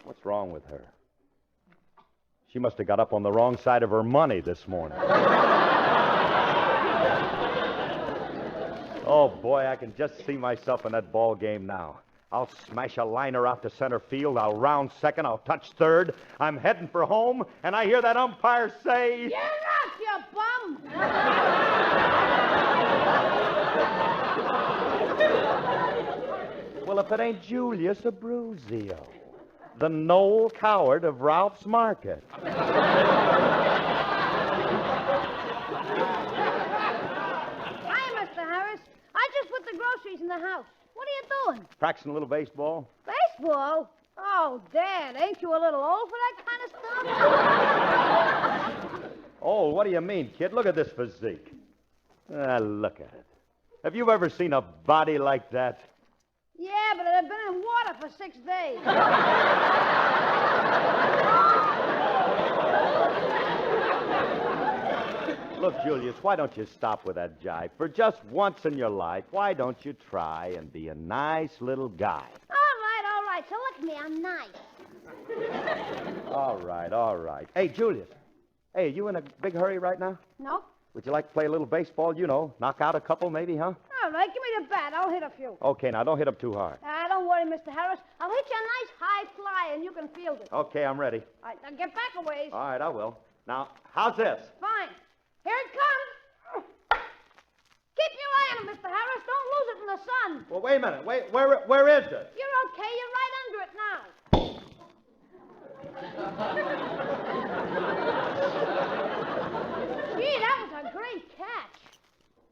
What's wrong with her? She must have got up on the wrong side of her money this morning. Oh, boy, I can just see myself in that ball game now. I'll smash a liner out to center field. I'll round second. I'll touch third. I'm heading for home, and I hear that umpire say... You're not, you bum! Well, if it ain't Julius Abruzio, the Noel Coward of Ralph's Market. Hiya, Mr. Harris. I just put the groceries in the house. What are you doing? Practicing a little baseball. Baseball? Oh, Dad, ain't you a little old for that kind of stuff? Oh, what do you mean, kid? Look at this physique. Look at it. Have you ever seen a body like that? Yeah, but it had been in water for 6 days. Look, Julius, why don't you stop with that jive? For just once in your life, why don't you try and be a nice little guy? All right. So look at me, I'm nice. All right. Hey, Julius. Hey, are you in a big hurry right now? No? Would you like to play a little baseball? You know, knock out a couple maybe, huh? All right, give me the bat. I'll hit a few. Okay, now don't hit them too hard. Don't worry, Mr. Harris. I'll hit you a nice high fly, and you can field it. Okay, I'm ready. All right, now get back a ways. All right, I will. Now, how's this? Fine. Here it comes. Keep your eye on it, Mr. Harris. Don't lose it in the sun. Well, wait a minute. Wait, where is it? You're okay. You're right under it now. Gee, that was a great catch.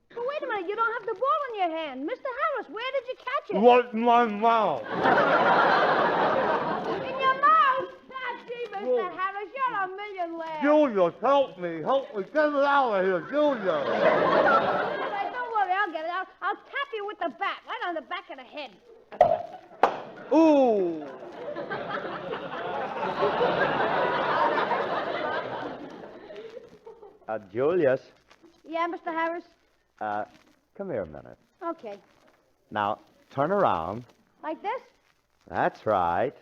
But wait a minute. You don't have the ball in your hand. Mr. Harris, where did you catch it? What in my mouth? In your mouth? Gee, Mr. Harris, you're a million laughs. Julius, help me. Get it out of here, Julius. All right, don't worry. I'll get it. I'll tap you with the bat right on the back of the head. Ooh. Julius. Yeah, Mr. Harris? Come here a minute. Okay. Now, turn around. Like this? That's right.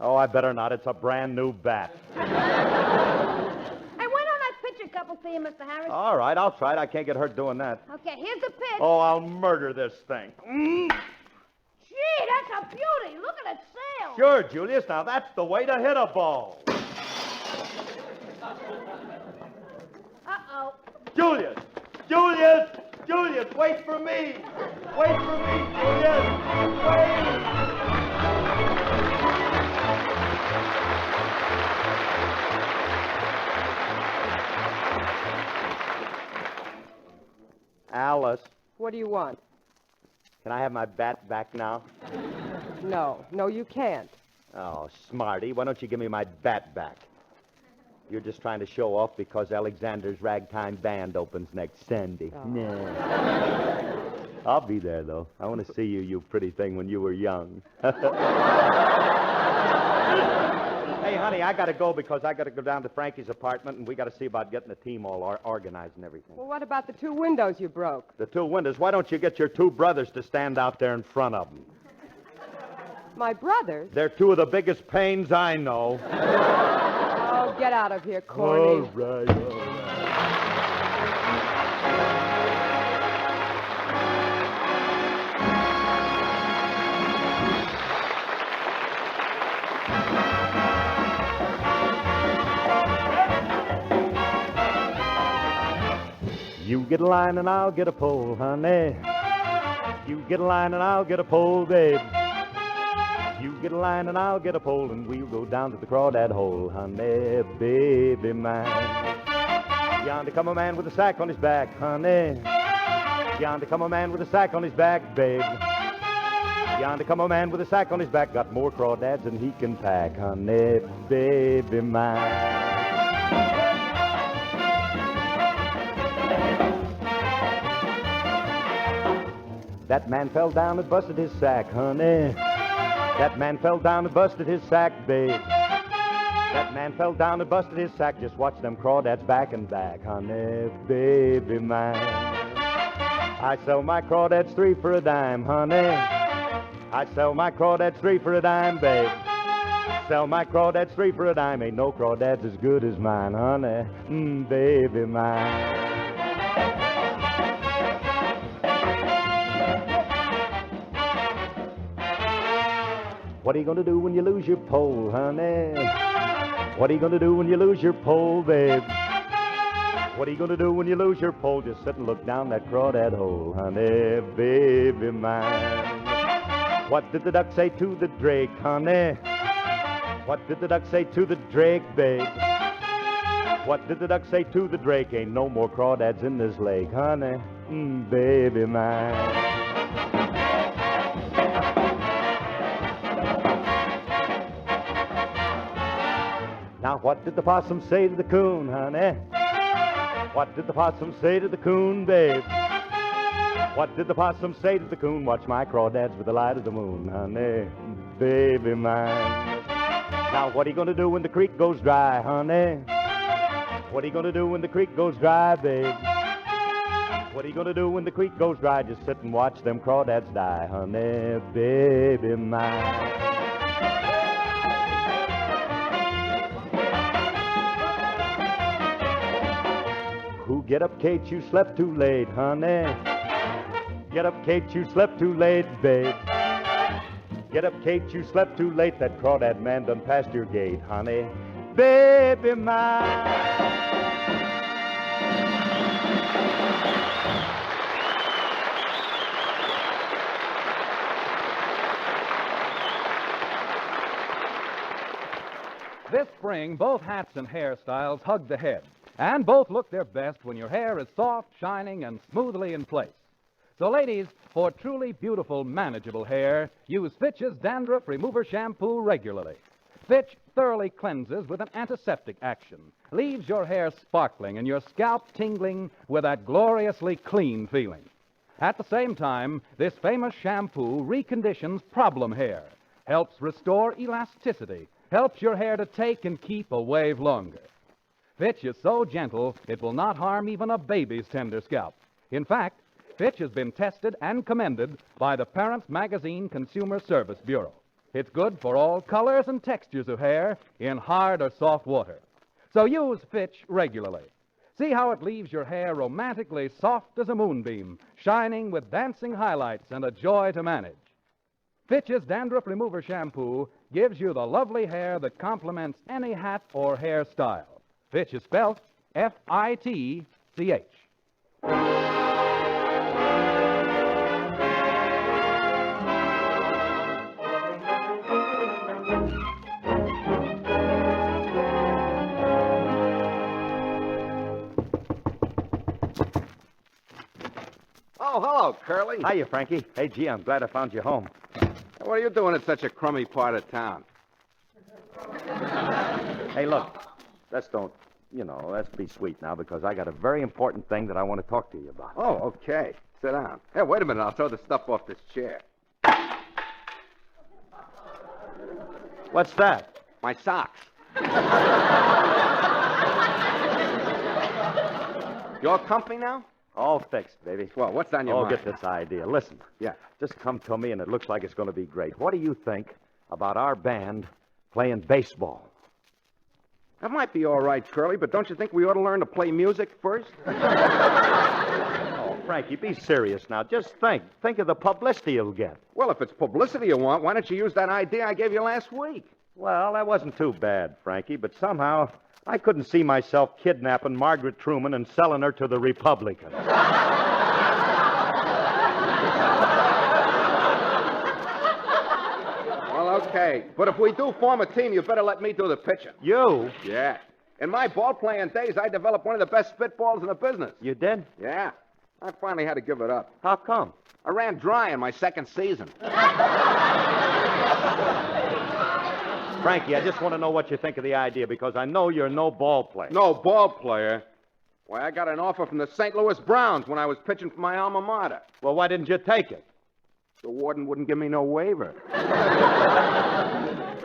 Oh, I better not. It's a brand new bat. Hey, why don't I pitch a couple to you, Mr. Harris? All right, I'll try it. I can't get hurt doing that. Okay, here's the pitch. Oh, I'll murder this thing. Gee, that's a beauty. Look at it sail. Sure, Julius. Now, that's the way to hit a ball. Uh-oh. Julius, wait for me. Wait for me, Julius. Wait. Alice, What do you want? can I have my bat back now? No, you can't. Oh, smarty, why don't you give me my bat back? You're just trying to show off because Alexander's Ragtime Band opens next Sunday. Oh. Nah. I'll be there, though. I want to see you, you pretty thing, when you were young. Hey, honey, I got to go because I got to go down to Frankie's apartment, and we got to see about getting the team all organized and everything. Well, what about the 2 windows you broke? The 2 windows, why don't you get your 2 brothers to stand out there in front of them? My brothers? They're 2 of the biggest pains I know. Oh, get out of here, corny. All right. You get a line and I'll get a pole, honey. You get a line and I'll get a pole, babe. You get a line and I'll get a pole, and we'll go down to the crawdad hole, honey, baby mine. Yonder come a man with a sack on his back, honey. Yonder come a man with a sack on his back, babe. Yonder come a man with a sack on his back, got more crawdads than he can pack, honey, baby mine. That man fell down and busted his sack, honey. That man fell down and busted his sack, babe. That man fell down and busted his sack. Just watch them crawdads back and back, honey, baby mine. I sell my crawdads 3 for a dime, honey. I sell my crawdads 3 for a dime, babe. Sell my crawdads 3 for a dime. Ain't no crawdads as good as mine, honey, baby mine. What are you gonna do when you lose your pole, honey? What are you gonna do when you lose your pole, babe? What are you gonna do when you lose your pole? Just sit and look down that crawdad hole, honey, baby mine. What did the duck say to the drake, honey? What did the duck say to the drake, babe? What did the duck say to the drake? Ain't no more crawdads in this lake, honey, baby mine. Now what did the possum say to the coon, honey? What did the possum say to the coon, babe? What did the possum say to the coon? Watch my crawdads with the light of the moon, honey, baby mine. Now what are you gonna do when the creek goes dry, honey? What are you gonna do when the creek goes dry, babe? What are you gonna do when the creek goes dry? Just sit and watch them crawdads die, honey, baby mine. Who get up, Kate, you slept too late, honey. Get up, Kate, you slept too late, babe. Get up, Kate, you slept too late. That crawdad man done passed your gate, honey, baby mine. This spring, both hats and hairstyles hug the head, and both look their best when your hair is soft, shining, and smoothly in place. So, ladies, for truly beautiful, manageable hair, use Fitch's Dandruff Remover Shampoo regularly. Fitch thoroughly cleanses with an antiseptic action, leaves your hair sparkling and your scalp tingling with that gloriously clean feeling. At the same time, this famous shampoo reconditions problem hair, helps restore elasticity, helps your hair to take and keep a wave longer. Fitch is so gentle, it will not harm even a baby's tender scalp. In fact, Fitch has been tested and commended by the Parents Magazine Consumer Service Bureau. It's good for all colors and textures of hair in hard or soft water. So use Fitch regularly. See how it leaves your hair romantically soft as a moonbeam, shining with dancing highlights and a joy to manage. Fitch's Dandruff Remover Shampoo gives you the lovely hair that complements any hat or hairstyle. Fitch is spelled F-I-T-C-H. Oh, hello, Curly. Hiya, Frankie. Hey, gee, I'm glad I found you home. What are you doing in such a crummy part of town? Hey, look, let's be sweet now because I got a very important thing that I want to talk to you about. Oh, okay. Sit down. Hey, wait a minute. I'll throw the stuff off this chair. What's that? My socks. You all comfy now? All fixed, baby. Well, what's on your mind? Get this idea. Listen. Yeah. Just come to me, and it looks like it's going to be great. What do you think about our band playing baseball? That might be all right, Curly, but don't you think we ought to learn to play music first? Oh, Frankie, be serious now. Just think. Think of the publicity you'll get. Well, if it's publicity you want, why don't you use that idea I gave you last week? Well, that wasn't too bad, Frankie, but somehow I couldn't see myself kidnapping Margaret Truman and selling her to the Republicans. Well, okay. But if we do form a team, you better let me do the pitching. You? Yeah. In my ball-playing days, I developed one of the best spitballs in the business. You did? Yeah. I finally had to give it up. How come? I ran dry in my second season. Frankie, I just want to know what you think of the idea because I know you're no ball player. No ball player? Why, I got an offer from the St. Louis Browns when I was pitching for my alma mater. Well, why didn't you take it? The warden wouldn't give me no waiver.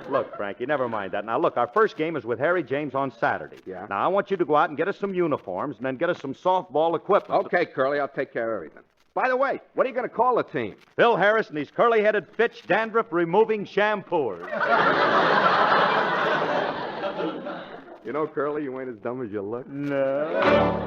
Look, Frankie, never mind that. Now, look, our first game is with Harry James on Saturday. Yeah? Now, I want you to go out and get us some uniforms and then get us some softball equipment. Okay, Curly, I'll take care of everything. By the way, what are you going to call the team? Bill Harris and his curly-headed Fitch Dandruff Removing Shampooers. You know, Curly, you ain't as dumb as you look. No.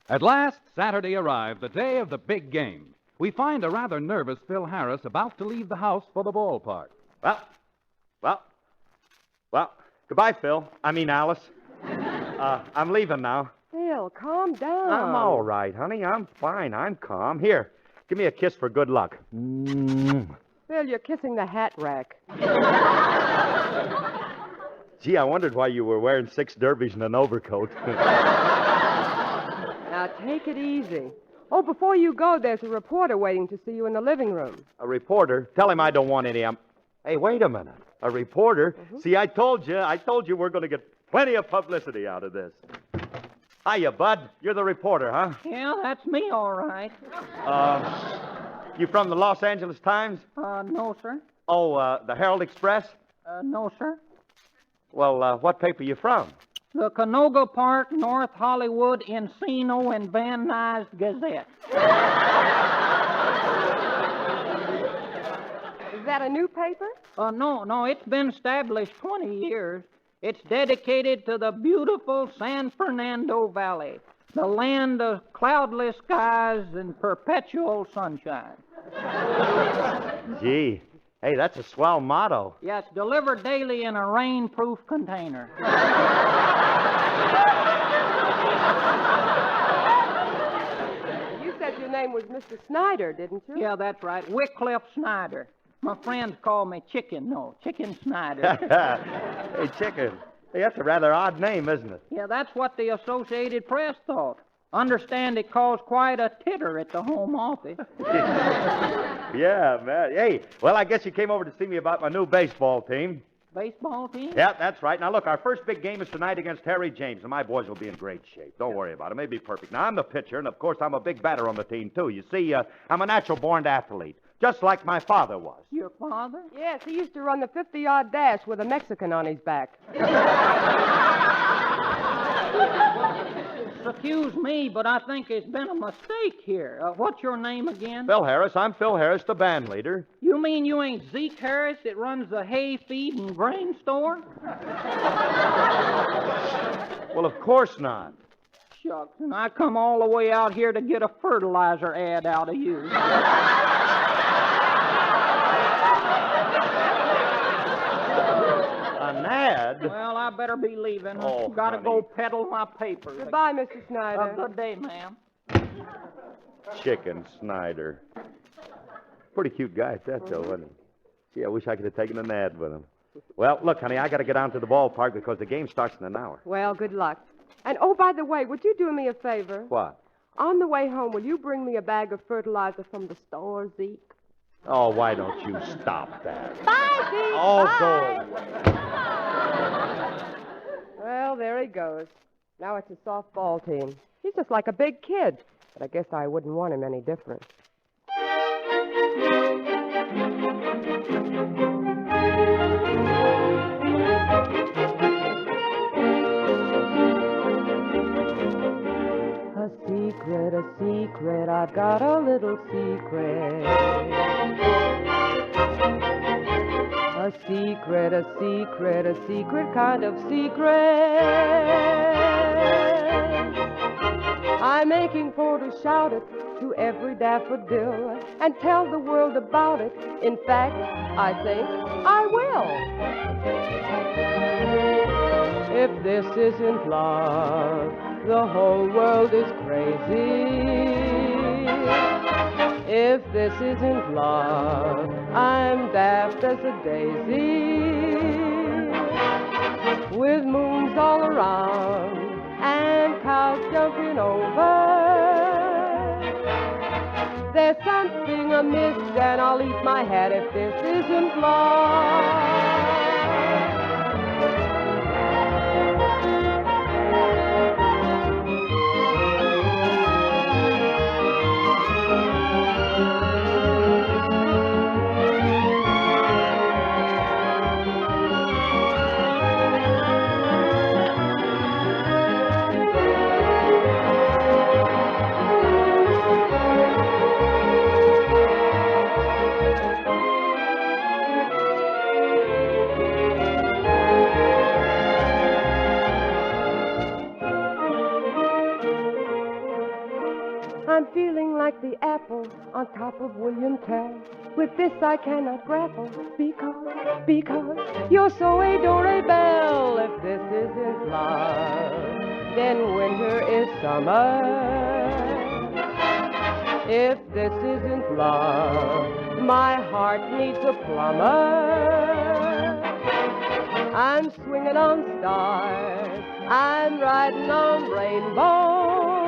At last, Saturday arrived, the day of the big game. We find a rather nervous Phil Harris about to leave the house for the ballpark. Well, goodbye, Phil. I mean, Alice. I'm leaving now. Phil, calm down. I'm all right, honey. I'm fine. I'm calm. Here, give me a kiss for good luck. Phil, you're kissing the hat rack. Gee, I wondered why you were wearing 6 derbies and an overcoat. Now, take it easy. Oh, before you go, there's a reporter waiting to see you in the living room. A reporter? Tell him I don't want any. Hey, wait a minute. A reporter? See, I told you we're going to get plenty of publicity out of this. Hiya, Bud. You're the reporter, huh? Yeah, that's me, all right. You from the Los Angeles Times? No, sir. Oh, the Herald Express? No, sir. Well, what paper you from? The Canoga Park, North Hollywood, Encino, and Van Nuys Gazette. Is that a new paper? No, it's been established 20 years. It's dedicated to the beautiful San Fernando Valley, the land of cloudless skies and perpetual sunshine. Gee, hey, that's a swell motto. Yes, delivered daily in a rain-proof container. You said your name was Mr. Snyder, didn't you? Yeah, that's right. Wycliffe Snyder. My friends call me Chicken Snyder. Hey, Chicken. Hey, that's a rather odd name, isn't it? Yeah, that's what the Associated Press thought. Understand it caused quite a titter at the home office. Yeah, man. Hey, well, I guess you came over to see me about my new baseball team. Baseball team? Yeah, that's right. Now, look, our first big game is tonight against Harry James, and my boys will be in great shape. Don't worry about it. It may be perfect. Now, I'm the pitcher, and, of course, I'm a big batter on the team, too. You see, I'm a natural-born athlete, just like my father was. Your father? Yes, he used to run the 50-yard dash with a Mexican on his back. Excuse me, but I think there's been a mistake here. What's your name again? Phil Harris. I'm Phil Harris, the band leader. You mean you ain't Zeke Harris that runs the hay feed and grain store? Well, of course not. Shucks, and I come all the way out here to get a fertilizer ad out of you. An ad? Well, I better be leaving. Oh, Gotta honey. go peddle my papers. Goodbye, Mr. Snyder. Good day, ma'am. Chicken Snyder. Pretty cute guy at that, though, wasn't he? Gee, I wish I could have taken an ad with him. Well, look, honey, I got to get down to the ballpark because the game starts in an hour. Well, good luck. And, oh, by the way, would you do me a favor? What? On the way home, will you bring me a bag of fertilizer from the store, Zeke? Oh, why don't you stop that? Bye, Zeke. Oh, Bye. go. Well, there he goes. Now it's a softball team. He's just like a big kid, but I guess I wouldn't want him any different. A secret, I've got a little secret. A secret, a secret, a secret kind of secret. I'm aching for to shout it to every daffodil and tell the world about it. In fact, I think I will. If this isn't love, the whole world is crazy. If this isn't love, I'm daft as a daisy. With moons all around and cows jumping over. There's something amiss and I'll eat my hat if this isn't love. on top of William Tell. With this I cannot grapple because you're so adorable. If this isn't love, then winter is summer. If this isn't love, my heart needs a plumber. I'm swinging on stars, I'm riding on rainbows.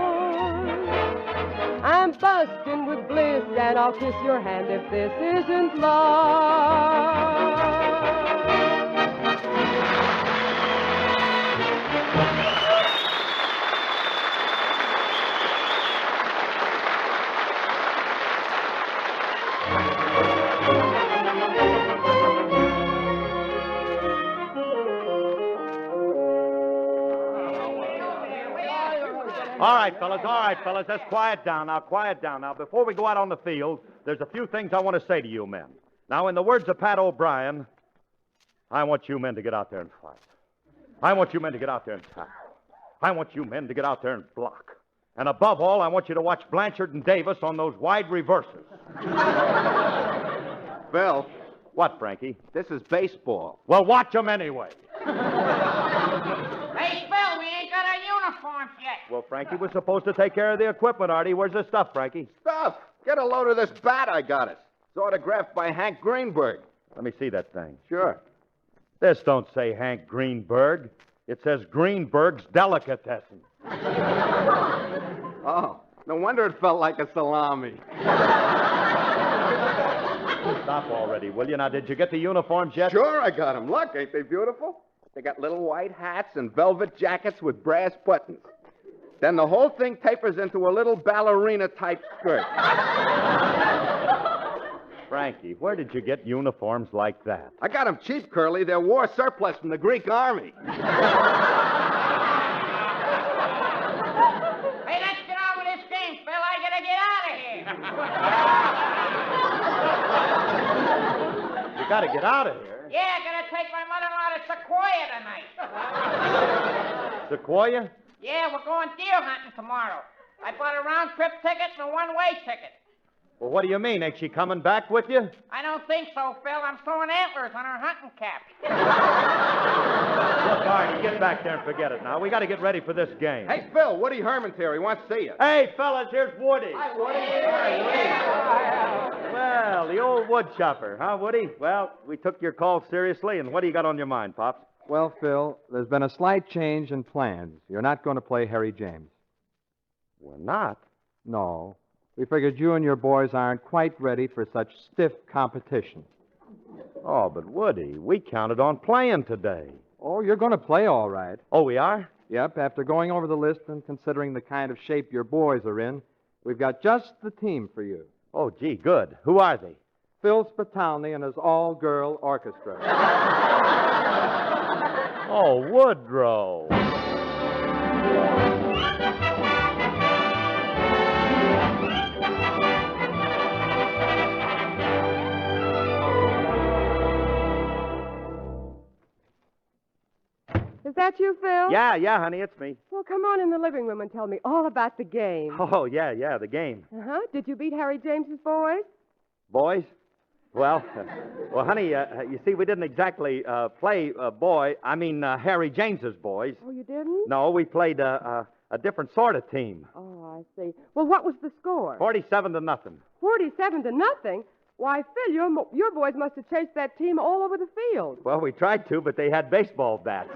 I'm busting with bliss, and I'll kiss your hand if this isn't love. All right, fellas, let's quiet down. Now, quiet down. Now, before we go out on the field, there's a few things I want to say to you men. Now, in the words of Pat O'Brien, I want you men to get out there and fight. I want you men to get out there and tackle. I want you men to get out there and block. And above all, I want you to watch Blanchard and Davis on those wide reverses. Bill. What, Frankie? This is baseball. Well, watch them anyway. Hey, Phil, we ain't got our uniforms yet. Well, Frankie was supposed to take care of the equipment, Artie. Where's the stuff, Frankie? Stuff. Get a load of this bat I got it. It's autographed by Hank Greenberg. Let me see that thing. Sure. This don't say Hank Greenberg. It says Greenberg's Delicatessen. Oh, no wonder it felt like a salami. Stop already, will you? Now, did you get the uniforms yet? Sure, I got them. Look, ain't they beautiful? They got little white hats and velvet jackets with brass buttons. Then the whole thing tapers into a little ballerina-type skirt. Frankie, where did you get uniforms like that? I got them cheap, Curly. They're war surplus from the Greek army. Hey, let's get on with this game, Phil. I gotta get out of here. You gotta get out of here. Yeah, I gotta take my mother-in-law to Sequoia tonight. Sequoia? Yeah, we're going deer hunting tomorrow. I bought a round-trip ticket and a one-way ticket. Well, what do you mean? Ain't she coming back with you? I don't think so, Phil. I'm throwing antlers on her hunting cap. Look, Artie, get back there and forget it now. We got to get ready for this game. Hey, Phil, Woody Herman's here. He wants to see you. Hey, fellas, here's Woody. Hi, Woody. Well, the old wood chopper, huh, Woody? Well, we took your call seriously, and what do you got on your mind, Pops? Well, Phil, there's been a slight change in plans. You're not going to play Harry James. We're not? No. We figured you and your boys aren't quite ready for such stiff competition. Oh, but Woody, we counted on playing today. Oh, you're going to play all right. Oh, we are? Yep, after going over the list and considering the kind of shape your boys are in, we've got just the team for you. Oh, gee, good. Who are they? Phil Spitali and his all-girl orchestra. Oh, Woodrow. Is that you, Phil? Yeah, honey, it's me. Well, come on in the living room and tell me all about the game. Oh, yeah, the game. Uh-huh. Did you beat Harry James's boys? Boys? Well, honey, you see, we didn't exactly play Harry James's boys. Oh, you didn't? No, we played a different sort of team. Oh, I see. Well, what was the score? 47-0. 47-0? Why, Phil, your boys must have chased that team all over the field. Well, we tried to, but they had baseball bats.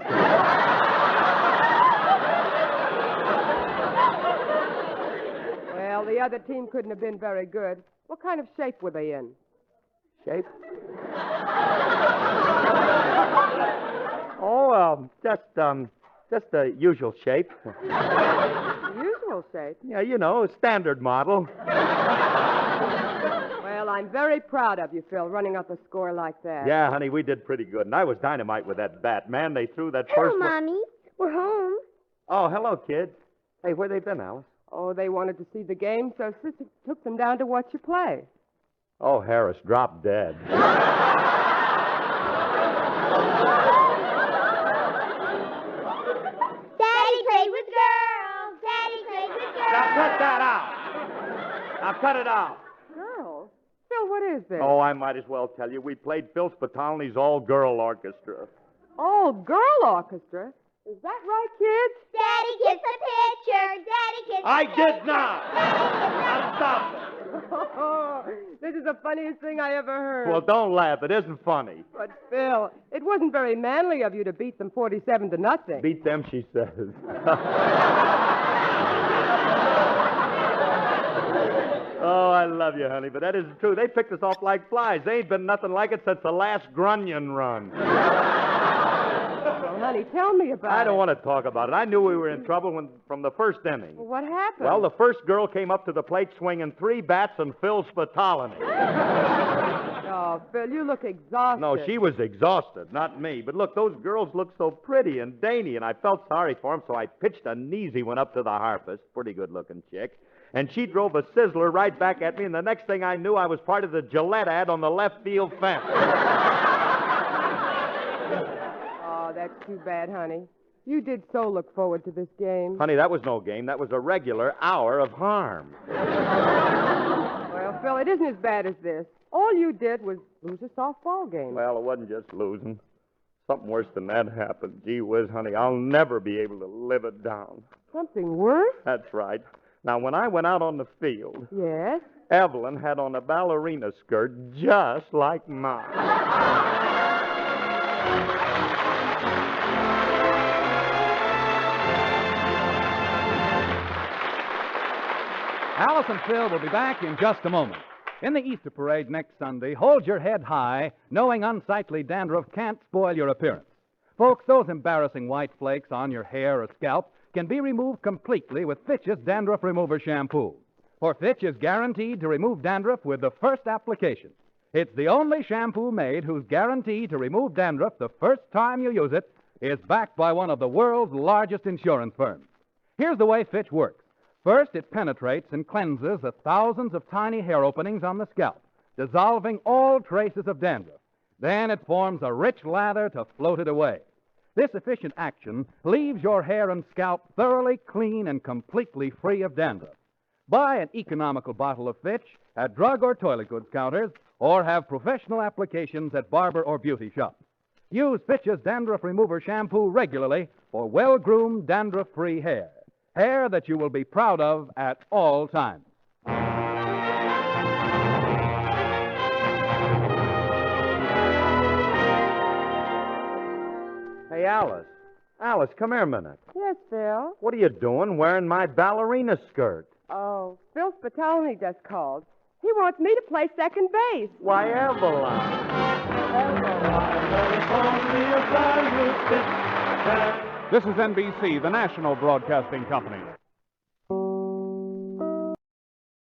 Well, the other team couldn't have been very good. What kind of shape were they in? Shape? Oh, just the usual shape. Usual shape? Yeah, you know, standard model. Well, I'm very proud of you, Phil, running up a score like that. Yeah, honey, we did pretty good. And I was dynamite with that bat. Man, they threw that Hello, first one. Mommy. We're home. Oh, hello, kids. Hey, where they been, Alice? Oh, they wanted to see the game, so Sister took them down to watch you play. Oh, Harris dropped dead. Daddy played with girls. Daddy played with girls. Now cut that out. Now cut it out. Girls? is this? Oh, I might as well tell you. We played Phil Spitalny's all-girl orchestra. All-girl orchestra? Is that right, kids? Daddy gets the picture. Daddy gets I the did picture. not. Now stop it. This is the funniest thing I ever heard. Well, don't laugh. It isn't funny. But, Phil, it wasn't very manly of you to beat them 47-0. Beat them, she says. Oh, I love you, honey, but that isn't true. They picked us off like flies. They ain't been nothing like it since the last Grunion run. Well, honey, tell me about it. I don't want to talk about it. I knew we were in trouble from the first inning. Well, what happened? Well, the first girl came up to the plate swinging 3 bats and Phil Spitalny. Oh, Phil, you look exhausted. No, she was exhausted, not me. But look, those girls looked so pretty and dainty, and I felt sorry for them, so I pitched an easy one up to the harpist. Pretty good-looking chick. And she drove a sizzler right back at me, and the next thing I knew, I was part of the Gillette ad on the left field fence. Oh, that's too bad, honey. You did so look forward to this game. Honey, that was no game. That was a regular hour of harm. Well, Phil, it isn't as bad as this. All you did was lose a softball game. Well, it wasn't just losing. Something worse than that happened. Gee whiz, honey, I'll never be able to live it down. Something worse? That's right. Now, when I went out on the field, Yes? Evelyn had on a ballerina skirt just like mine. Alice and Phil will be back in just a moment. In the Easter parade next Sunday, hold your head high, knowing unsightly dandruff can't spoil your appearance. Folks, those embarrassing white flakes on your hair or scalp can be removed completely with Fitch's Dandruff Remover Shampoo. For Fitch is guaranteed to remove dandruff with the first application. It's the only shampoo made whose guarantee to remove dandruff the first time you use it is backed by one of the world's largest insurance firms. Here's the way Fitch works. First, it penetrates and cleanses the thousands of tiny hair openings on the scalp, dissolving all traces of dandruff. Then it forms a rich lather to float it away. This efficient action leaves your hair and scalp thoroughly clean and completely free of dandruff. Buy an economical bottle of Fitch at drug or toilet goods counters, or have professional applications at barber or beauty shops. Use Fitch's Dandruff Remover Shampoo regularly for well-groomed, dandruff-free hair. Hair that you will be proud of at all times. Hey, Alice. Alice, come here a minute. Yes, Phil. What are you doing wearing my ballerina skirt? Oh, Phil Spitalny just called. He wants me to play second base. Why, Evelyn. This is NBC, the national broadcasting company.